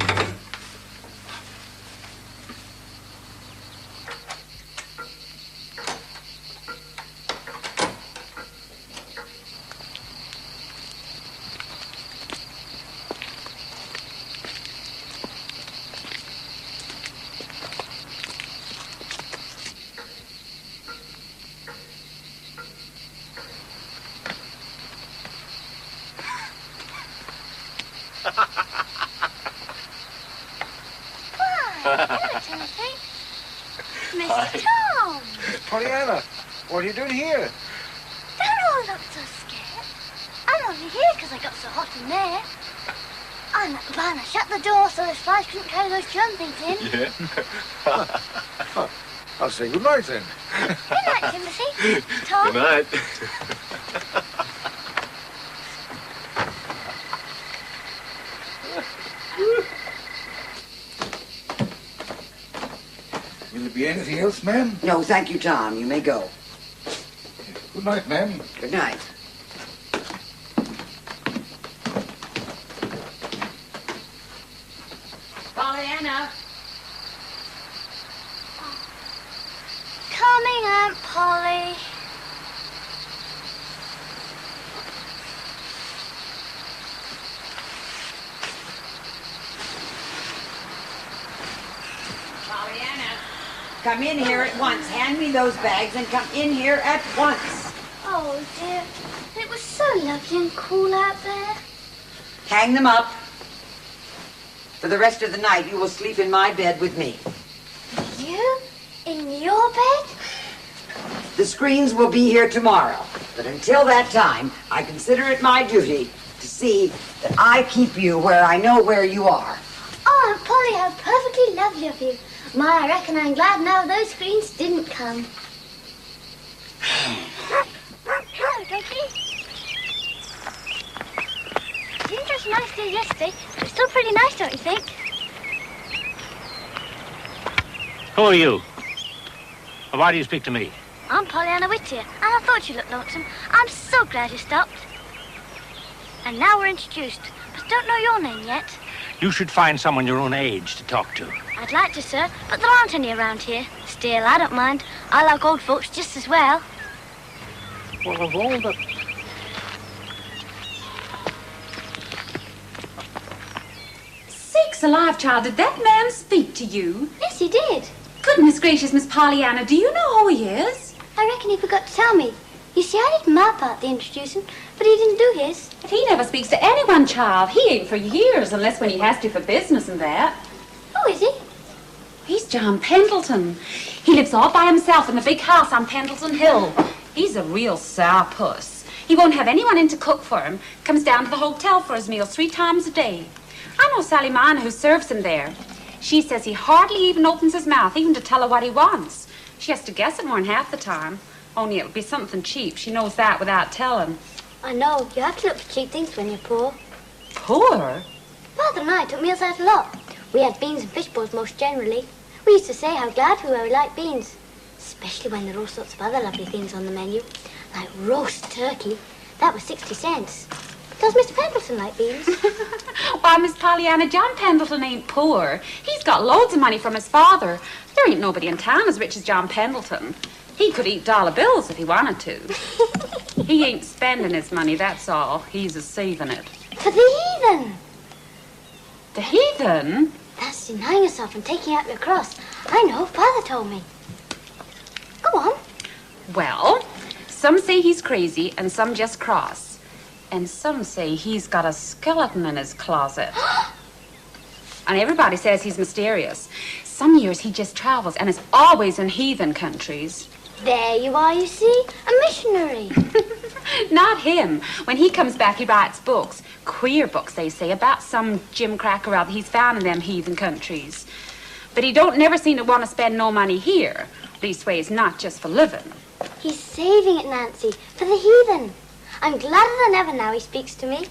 Mr. Tom! Pollyanna, what are you doing here? Don't all look so scared. I'm only here because I got so hot in there. And Pollyanna shut the door so those flies couldn't carry those germ things in. Yeah. I'll say good night then. Good night, Timothy. Tom. Good night. Will there be anything else, ma'am? No, thank you, Tom. You may go. Good night, ma'am. Good night. Pollyanna. Coming, Aunt Polly. Pollyanna. Come in here at once. Hand me those bags and come in here at once. Oh, dear. It was so lovely and cool out there. Hang them up. For the rest of the night, you will sleep in my bed with me. You? In your bed? The screens will be here tomorrow. But until that time, I consider it my duty to see that I keep you where I know where you are. Oh, Aunt Polly, how perfectly lovely of you. My, I reckon I'm glad now those screens didn't come. Hello, Doggy. Didn't dress nice day yesterday, but it's still pretty nice, don't you think? Who are you? Why do you speak to me? I'm Pollyanna Whittier, and I thought you looked lonesome. I'm so glad you stopped. And now we're introduced, but don't know your name yet. You should find someone your own age to talk to. I'd like to, sir, but there aren't any around here. Still, I don't mind. I like old folks just as well. Well, of all the... Sakes alive, child, did that man speak to you? Yes, he did. Goodness gracious, Miss Pollyanna, do you know who he is? I reckon he forgot to tell me. You see, I did my part to introduce him, but he didn't do his. If he never speaks to anyone, child, he ain't for years, unless when he has to for business and that. Who is he? He's John Pendleton. He lives all by himself in the big house on Pendleton Hill. He's a real sourpuss. He won't have anyone in to cook for him. Comes down to the hotel for his meals 3 times a day. I know Sally Mina, who serves him there. She says he hardly even opens his mouth, even to tell her what he wants. She has to guess it more than half the time. Only it'll be something cheap. She knows that without telling. I know. You have to look for cheap things when you're poor. Poor? Father and I took meals out a lot. We had beans and fish balls most generally. We used to say how glad we were we liked beans. Especially when there were all sorts of other lovely things on the menu. Like roast turkey. That was 60 cents. Does Mr. Pendleton like beans? Why, Miss Pollyanna, John Pendleton ain't poor. He's got loads of money from his father. There ain't nobody in town as rich as John Pendleton. He could eat dollar bills if he wanted to. He ain't spending his money, that's all. He's a saving it. For the heathen. The heathen? That's denying yourself and taking out your cross. I know, Father told me. Go on. Well, some say he's crazy and some just cross. And some say he's got a skeleton in his closet. And everybody says he's mysterious. Some years he just travels and is always in heathen countries. There you are, you see. A missionary. Not him. When he comes back, he writes books. Queer books, they say, about some gimcrack or other he's found in them heathen countries. But he don't never seem to want to spend no money here. Leastways, not just for living. He's saving it, Nancy, for the heathen. I'm gladder than ever now he speaks to me.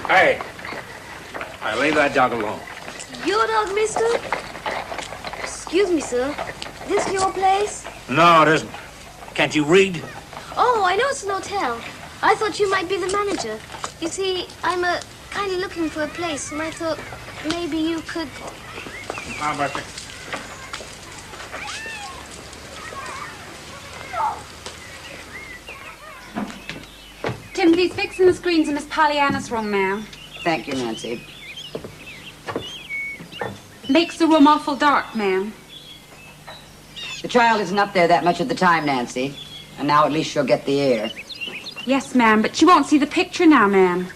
Hey, I leave that dog alone. Your dog, mister? Excuse me, sir. This your place? No, it isn't. Can't you read? Oh, I know it's an hotel. I thought you might be the manager. You see, I'm kind of looking for a place, and I thought maybe you could... How about it? Timothy's fixing the screens in Miss Pollyanna's room, ma'am. Thank you, Nancy. Makes the room awful dark, ma'am. The child isn't up there that much of the time, Nancy. And now at least she'll get the air. Yes, ma'am, but she won't see the picture now, ma'am.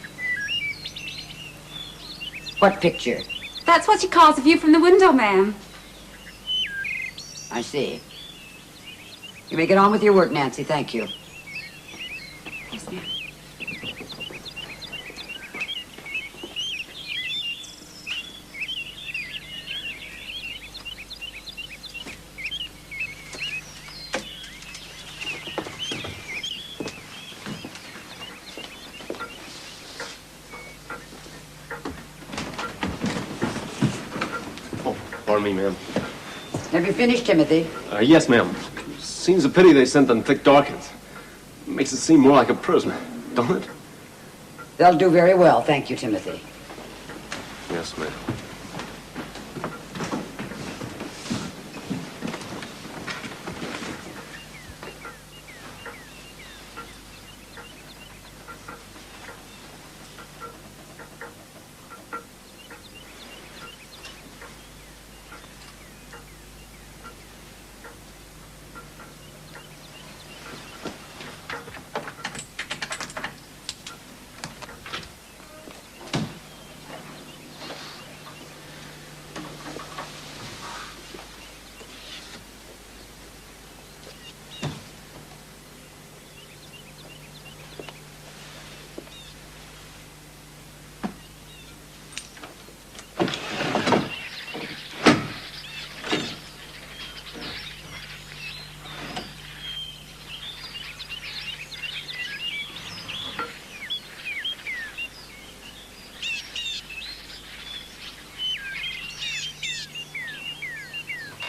What picture? That's what she calls a view from the window, ma'am. I see. You may get on with your work, Nancy. Thank you. Yes, ma'am. Pardon me, ma'am. Have you finished, Timothy? Yes, ma'am. Seems a pity they sent them thick darkins. Makes it seem more like a prison, don't it? They'll do very well, thank you, Timothy. Yes, ma'am.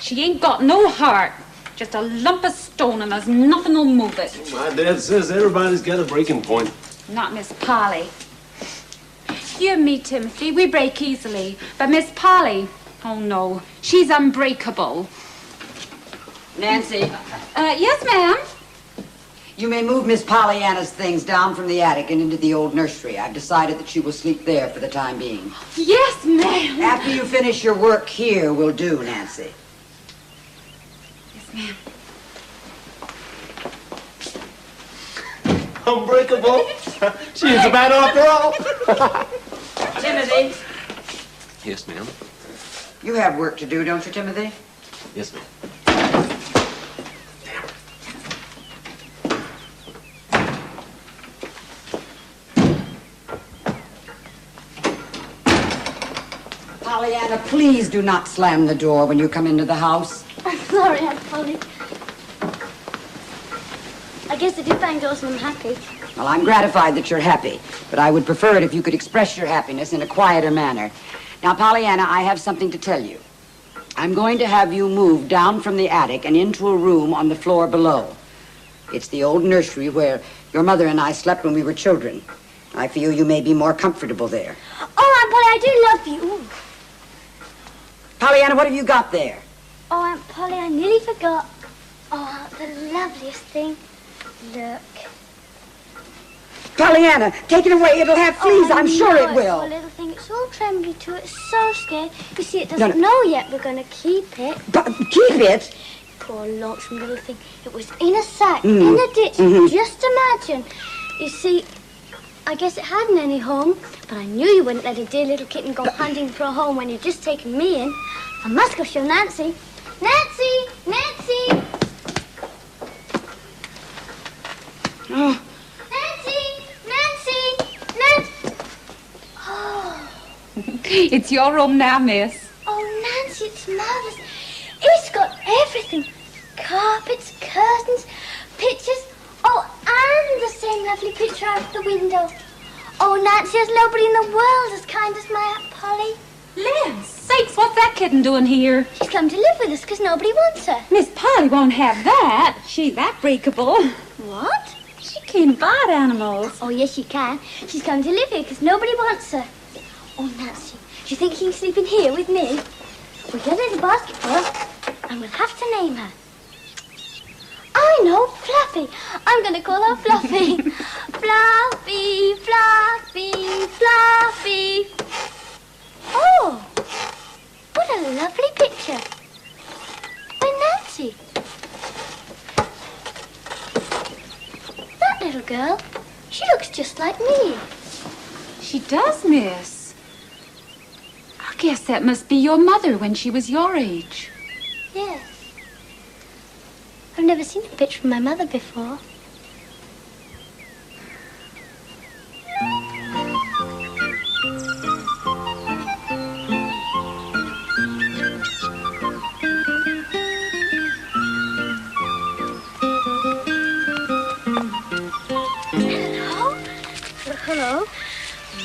She ain't got no heart. Just a lump of stone and there's nothing'll move it. My dad says everybody's got a breaking point. Not Miss Polly. You and me, Timothy, we break easily. But Miss Polly, oh no, she's unbreakable. Nancy, Yes, ma'am. you may move Miss Pollyanna's things down from the attic and into the old nursery. I've decided that she will sleep there for the time being. Yes, ma'am. After you finish your work here will do, Nancy. Yes, ma'am. Unbreakable? She is a bad after all. Timothy, Yes, ma'am. you have work to do, don't you, Timothy? Yes, ma'am. Pollyanna, please do not slam the door when you come into the house. I'm sorry, Aunt Polly. I guess I do bang doors when I'm happy. Well, I'm gratified that you're happy, but I would prefer it if you could express your happiness in a quieter manner. Now, Pollyanna, I have something to tell you. I'm going to have you moved down from the attic and into a room on the floor below. It's the old nursery where your mother and I slept when we were children. I feel you may be more comfortable there. Oh, Aunt Polly, I do love you. Ooh. Pollyanna, what have you got there? Oh, Aunt Polly, I nearly forgot. Oh, the loveliest thing. Look. Pollyanna, take it away. It'll have fleas. I'm sure it will. Poor little thing. It's all trembly too. It's so scared. You see, it doesn't know yet we're going to keep it. But keep it? Poor lonesome little thing. It was in a sack, in a ditch. Just imagine. You see, I guess it hadn't any home, but I knew you wouldn't let a dear little kitten go hunting for a home when you'd just taken me in. I must go show Nancy. Nancy! Nancy! Oh. Nancy! Nancy! Nancy! Oh. It's your room now, miss. Oh, Nancy, it's marvelous. It's got everything. Carpets, curtains, pictures. Oh, and the same lovely picture out of the window. Oh, Nancy, there's nobody in the world as kind as my Aunt Polly. Land sakes, what's that kitten doing here? She's come to live with us because nobody wants her. Miss Polly won't have that. She's that breakable. What? She can't bite animals. Oh, yes, she can. She's come to live here because nobody wants her. Oh, Nancy, do you think she can sleep in here with me? We'll get her the basket for her, and we'll have to name her. I know, Fluffy. I'm going to call her Fluffy. Fluffy, Fluffy, Fluffy. Oh, what a lovely picture. Why, Nancy. That little girl, she looks just like me. She does, miss. I guess that must be your mother when she was your age. Yes. I've never seen a picture of my mother before. Hello.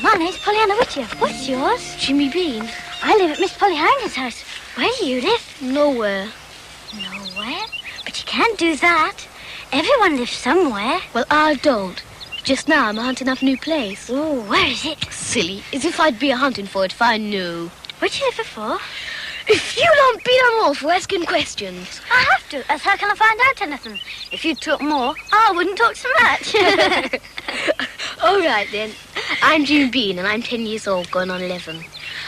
My name's Pollyanna Whittier. What's yours? Jimmy Bean. I live at Miss Pollyanna's house. Where do you live? Nowhere. Nowhere? But you can't do that. Everyone lives somewhere. Well, I don't. Just now I'm hunting up a new place. Oh, where is it? Silly. As if I'd be hunting for it if I knew. Where'd you live before? If you don't beat them all for asking questions. I have to, as how can I find out anything? If you talk more, I wouldn't talk so much. All right, then. I'm Jimmy Bean, and I'm 10 years old, going on 11.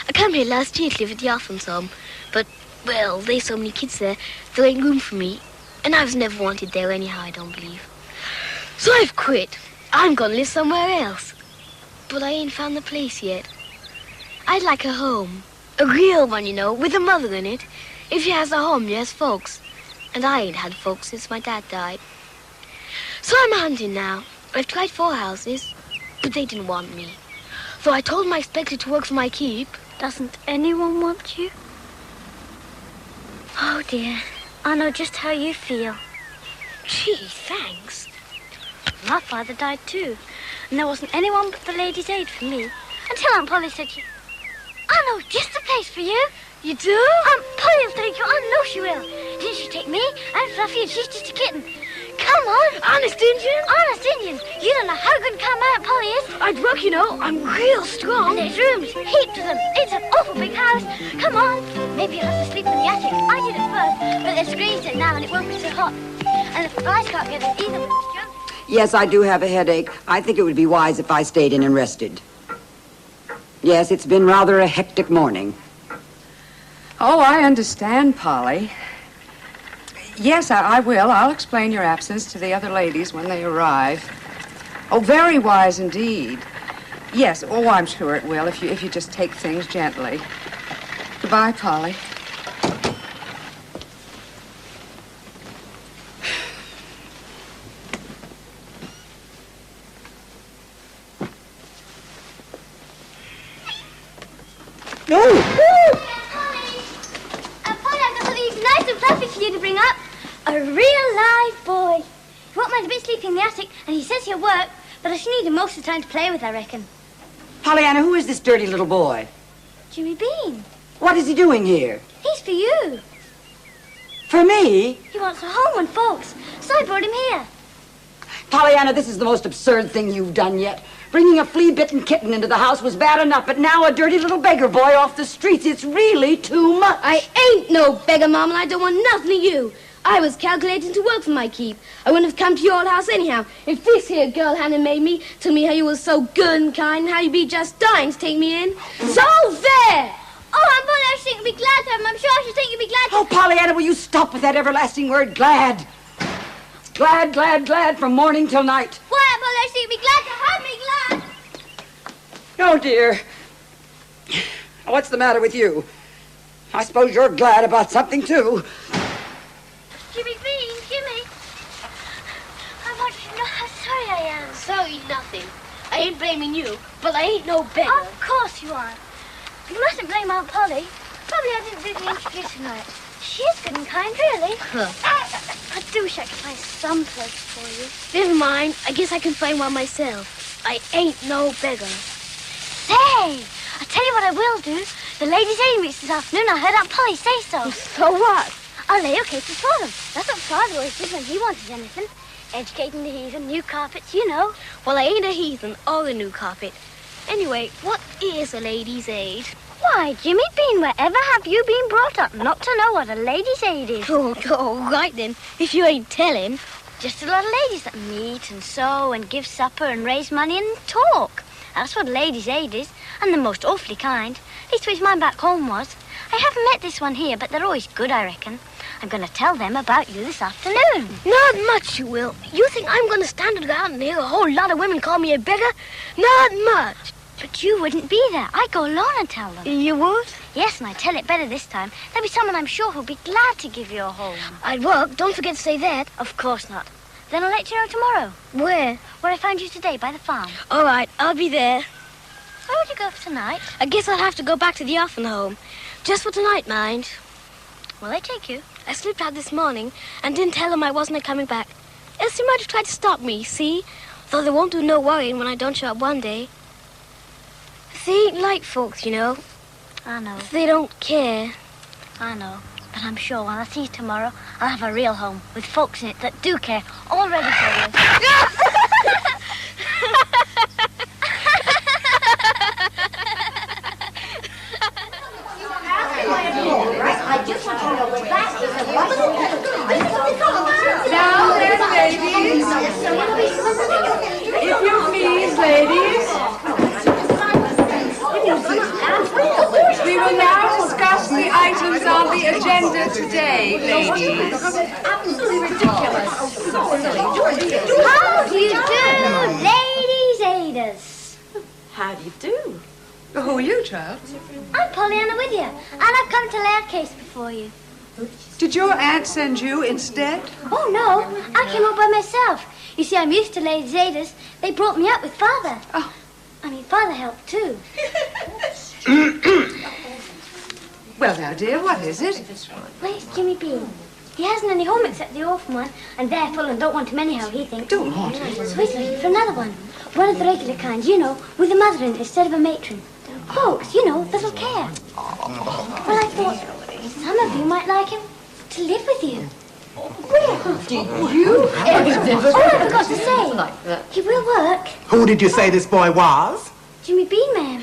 I came here last year to live at the orphans' home, but, well, there's so many kids there ain't room for me, and I was never wanted there anyhow, I don't believe. So I've quit. I'm going to live somewhere else. But I ain't found the place yet. I'd like a home. A real one, you know, with a mother in it. If she has a home, she has folks. And I ain't had folks since my dad died. So I'm hunting now. I've tried 4 houses, but they didn't want me. So I told them I expected to work for my keep. Doesn't anyone want you? Oh, dear. I know just how you feel. Gee, thanks. My father died too, and there wasn't anyone but the Ladies' Aid for me. Until Aunt Polly said I know just the place for you. You do? Aunt Polly will take you. I know she will. Didn't she take me and Fluffy, and she's just a kitten? Come on. Honest Indian? Honest Indian. You don't know how good come Aunt Polly is. I'd work, you know. I'm real strong. And there's rooms, heaps of them. It's an awful big house. Come on. Maybe you'll have to sleep in the attic. I did at first, but there's screens in now and it won't be so hot. And the flies can't get in either with this jump. Yes, I do have a headache. I think it would be wise if I stayed in and rested. Yes, it's been rather a hectic morning. Oh, I understand, Polly. Yes, I will. I'll explain your absence to the other ladies when they arrive. Oh, very wise indeed. Yes, oh, I'm sure it will if you just take things gently. Goodbye, Polly. No! Polly, I've got something nice and fluffy for you to bring up. A real live boy. He won't mind a bit sleeping in the attic, and he says he'll work, but I should need him most of the time to play with, I reckon. Pollyanna, who is this dirty little boy? Jimmy Bean. What is he doing here? He's for you. For me? He wants a home and folks, so I brought him here. Pollyanna, this is the most absurd thing you've done yet. Bringing a flea-bitten kitten into the house was bad enough, but now a dirty little beggar boy off the streets, it's really too much. I ain't no beggar, Mom, and I don't want nothing of you. I was calculating to work for my keep. I wouldn't have come to your old house anyhow if this here girl hadn't made me tell me how you was so good and kind and how you'd be just dying to take me in. So there! Oh, Aunt Polly, I think you'd be glad to have him. I'm sure I should think you'd be glad to... Oh, Pollyanna, will you stop with that everlasting word, glad? Glad, glad, glad from morning till night. Why, Aunt Polly, I think you'd be glad to have me, glad. Oh, dear. What's the matter with you? I suppose you're glad about something, too. Jimmy Bean, Jimmy. I want you to know how sorry I am. Sorry, nothing. I ain't blaming you, but I ain't no beggar. Of course you are. You mustn't blame Aunt Polly. Probably I didn't do the introduction right. She is good and kind, really. I do wish I could find some place for you. Never mind. I guess I can find one myself. I ain't no beggar. Say, I'll tell you what I will do. The ladies' aid meets this afternoon. I heard Aunt Polly say so. So what? I'll lay your cases for them. That's what Father always did when he wanted anything. Educating the heathen, new carpets, you know. Well, I ain't a heathen or a new carpet. Anyway, what is a lady's aid? Why, Jimmy Bean, wherever have you been brought up not to know what a lady's aid is? Oh, right then, if you ain't telling. Just a lot of ladies that meet and sew and give supper and raise money and talk. That's what a lady's aid is, and they're most awfully kind. At least which mine back home was. I haven't met this one here, but they're always good, I reckon. I'm going to tell them about you this afternoon. Not much, you will. You think I'm going to stand around and hear a whole lot of women call me a beggar? Not much. But you wouldn't be there. I'd go alone and tell them. You would? Yes, and I'd tell it better this time. There'll be someone I'm sure who'll be glad to give you a home. I'd work. Don't forget to say that. Of course not. Then I'll let you know tomorrow. Where? Where I found you today, by the farm. All right, I'll be there. Where would you go for tonight? I guess I'll have to go back to the orphan home. Just for tonight, mind. Will they take you? I slipped out this morning and didn't tell them I wasn't coming back. Else they might have tried to stop me, see? Though they won't do no worrying when I don't show up one day. They ain't like folks, you know. I know. They don't care. I know. But I'm sure when I see you tomorrow, I'll have a real home with folks in it that do care, all ready for you. Now then, ladies. If you please, ladies. We will now discuss the items on the agenda today, ladies. Absolutely ridiculous. How do you do, ladies aiders? How do you do? Who are you, child? I'm Pollyanna with you, and I've come to lay a case before you. Did your aunt send you instead? Oh, no, I came up by myself. You see, I'm used to ladies aiders. They brought me up with Father. Oh. I mean, Father helped, too. Well, now, dear, what is it? Where's Jimmy Bean? He hasn't any home except the orphan one, and they're full and don't want him anyhow, he thinks. Don't want him? So he's looking for another one. One of the regular kind, you know, with a mother in it instead of a matron. Folks, you know, that'll care. Well, I thought some of you might like him to live with you. You? Oh, I forgot to say. He will work. Who did you say this boy was? Jimmy Bean, ma'am.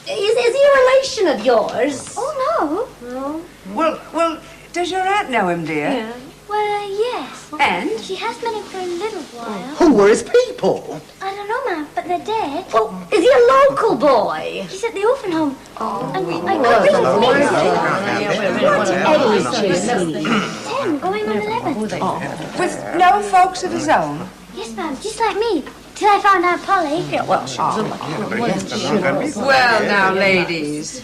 Is he a relation of yours? Oh, no. No. Well, does your aunt know him, dear? Yeah. Well, yes. And? She has met him for a little while. Who were his people? I don't know, ma'am, but they're dead. Well, is he a local boy? He's at the orphan home. And I could bring his name. 10, going on 11. With no folks of his own? Yes, ma'am, just like me. Till I found Aunt Polly. Yeah, well, she was a lucky. Well, now, ladies,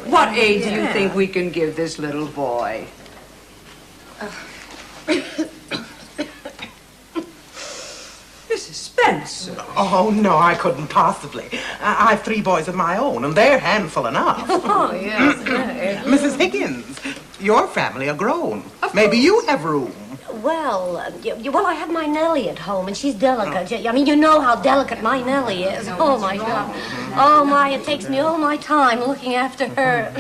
what aid do you think we can give this little boy? Mrs. Spencer. Oh, no, I couldn't possibly. I've 3 boys of my own, and they're handful enough. Oh, yes. Mrs. Higgins, your family are grown. Maybe you have room. Well, I have my Nellie at home, and she's delicate. I mean, you know how delicate my Nellie is. Oh, my God. Oh, my, it takes me all my time looking after her.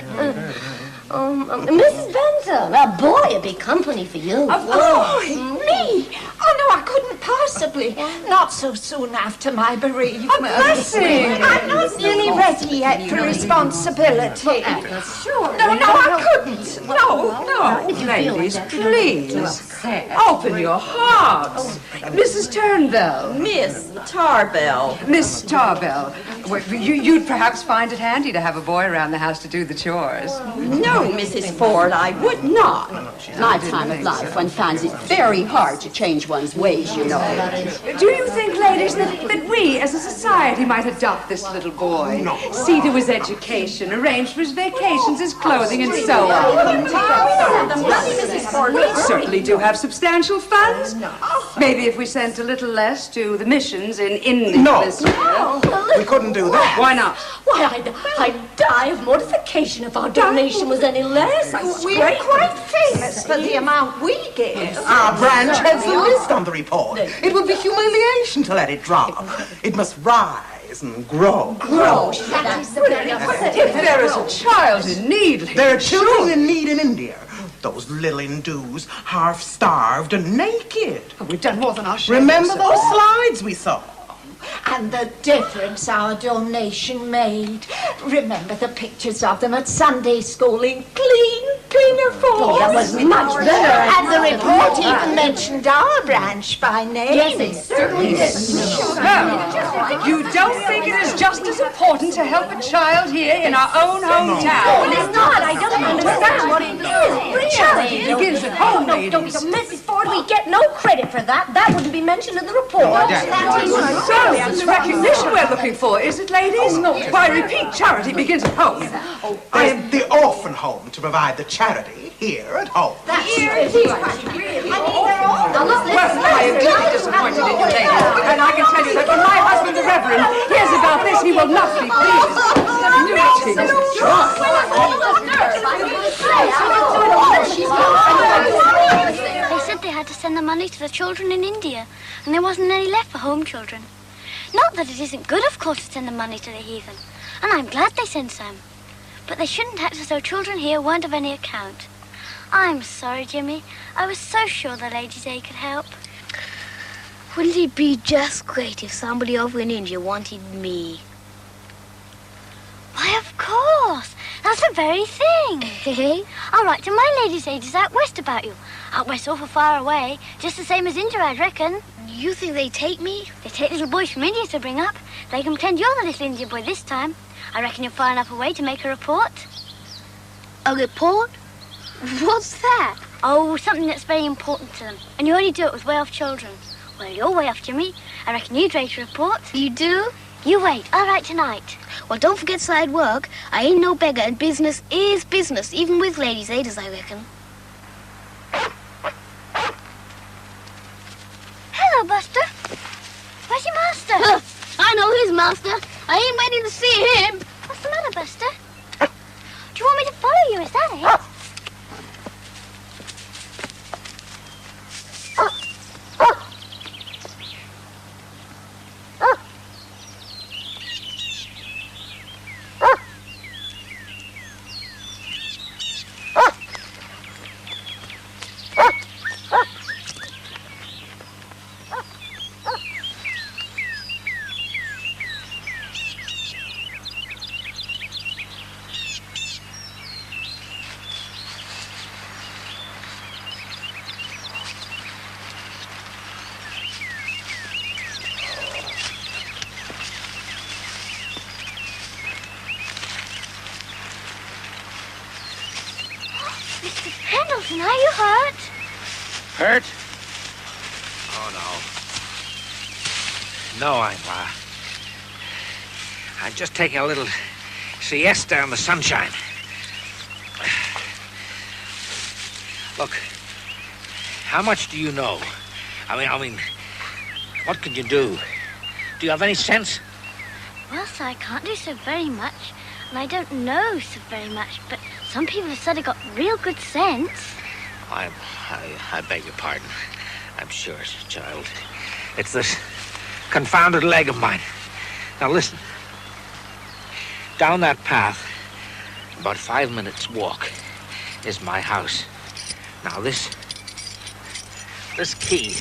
Mrs. Benton, a boy, a big company for you. A boy? Me? Oh, no, I couldn't possibly. Not so soon after my bereavement. A blessing. I'm not nearly ready yet for responsibility. Sure. No, I couldn't. No. Ladies, please. Open your hearts. Mrs. Turnbell. Miss Tarbell. Miss Tarbell. Well, you'd perhaps find it handy to have a boy around the house to do the chores. No, Mrs. Ford, I would not. My time of life, one finds it very hard to change one's ways, you know. Do you think, ladies, that we as a society might adopt this little boy? See to his education, arrange for his vacations, his clothing, and so on? We certainly do have substantial funds. Maybe if we sent a little less to the missions in India this year. We couldn't do that. Why not? Why, I'd die of mortification if our donation was any less. We're quite famous for the amount we give. Our branch has the list on the report. It would be humiliation to let it drop. It must rise and grow. If there is a child in need, there are children in need in India. Those little Hindus, half-starved and naked. We've done more than our share. Remember those slides we saw? And the difference our donation made. Remember the pictures of them at Sunday school in clean uniforms? That was much better. And the report even mentioned our branch by name. Yes, it certainly did. Well, you don't think it is just as important to help a child here in our own hometown? It's not. I don't understand what it is. Charity begins at home, ladies. Mrs. Ford, we get no credit for that. That wouldn't be mentioned in the report. So, it's recognition we're looking for, is it, ladies? Why, repeat, charity begins at home. There's the orphan home to provide the charity here at home. Well, I am deeply disappointed in you, ladies. And I can tell you that when my husband, the Reverend, hears about this, he will not be pleased. They said they had to send the money to the children in India, and there wasn't any left for home children. Not that it isn't good, of course, to send the money to the heathen, and I'm glad they sent some. But they shouldn't act as though children here weren't of any account. I'm sorry, Jimmy. I was so sure the Ladies' Aid could help. Wouldn't it be just great if somebody over in India wanted me? Why, of course. That's the very thing. Hey? I'll write to my Ladies' Aiders out west about you. Out west awful far away. Just the same as India, I'd reckon. You think they'd take me? They take little boys from India to bring up. They can pretend you're the little India boy this time. I reckon you're far enough away to make a report. A report? What's that? Oh, something that's very important to them. And you only do it with way-off children. Well, you're way off, Jimmy. I reckon you'd rate a report. You do? You wait. I'll write tonight. Well, don't forget side work. I ain't no beggar, and business is business, even with Ladies' Aiders, I reckon. Hello, Buster. Where's your master? I know his master. I ain't waiting to see him. What's the matter, Buster? Do you want me to follow you? Is that it? Mr. Pendleton, are you hurt? Hurt? Oh, no. No, I'm just taking a little siesta in the sunshine. Look, how much do you know? I mean, what can you do? Do you have any sense? Well, sir, I can't do so very much, and I don't know so very much, but some people have said I got real good sense. I beg your pardon. I'm sure, child. It's this confounded leg of mine. Now, listen. Down that path, about 5 minutes' walk, is my house. Now, this key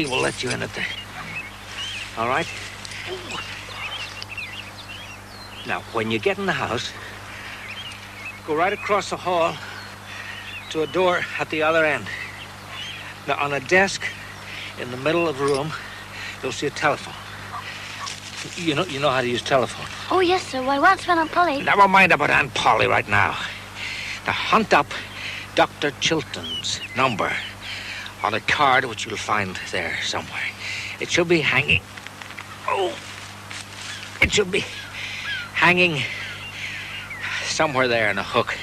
will let you in at the... All right? Now, when you get in the house, go right across the hall to a door at the other end. Now, on a desk in the middle of the room, you'll see a telephone. You know how to use telephone. Oh, yes, sir. Why, once when Aunt Polly... Never mind about Aunt Polly right now. Now, hunt up Dr. Chilton's number on a card which you'll find there somewhere. It should be hanging... Oh! It should be hanging somewhere there in a hook.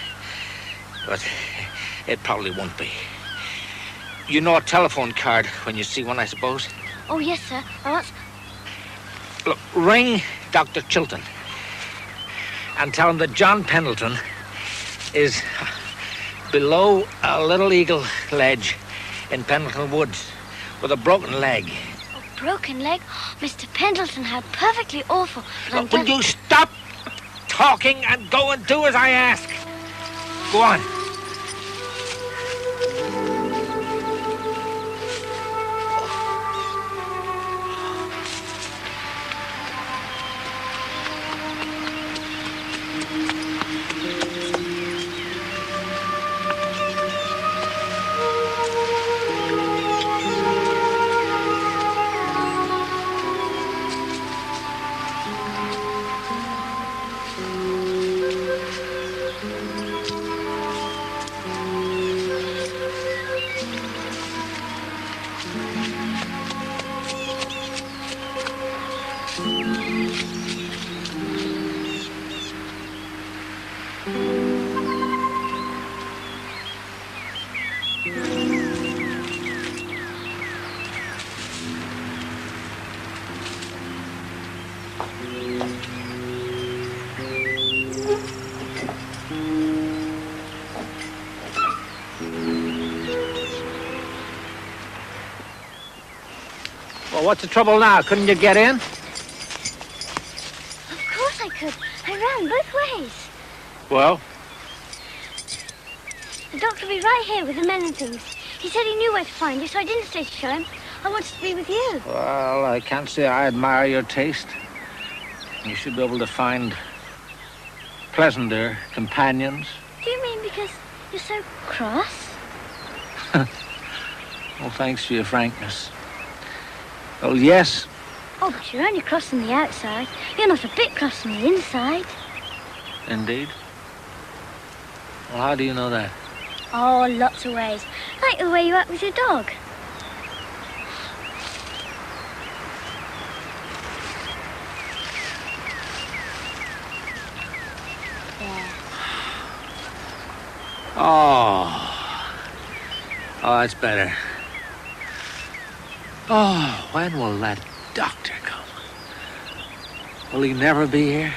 But it probably won't be. You know a telephone card when you see one, I suppose? Oh, yes, sir. I once... Look, ring Dr. Chilton and tell him that John Pendleton is below a Little Eagle ledge in Pendleton Woods with a broken leg. A broken leg? Mr. Pendleton, how perfectly awful. Look, will you stop talking and go and do as I ask? Go on. Well, what's the trouble now? Couldn't you get in? Of course I could. I ran both ways. Well? The doctor will be right here with the men and things. He said he knew where to find you, so I didn't stay to show him. I wanted to be with you. Well, I can't say I admire your taste. You should be able to find pleasanter companions. Do you mean because you're so cross? Well, thanks for your frankness. Well, yes. Oh, but you're only cross on the outside. You're not a bit cross on the inside. Indeed. Well, how do you know that? Oh, lots of ways. Like the way you act with your dog. Oh, that's better. Oh, when will that doctor come? Will he never be here?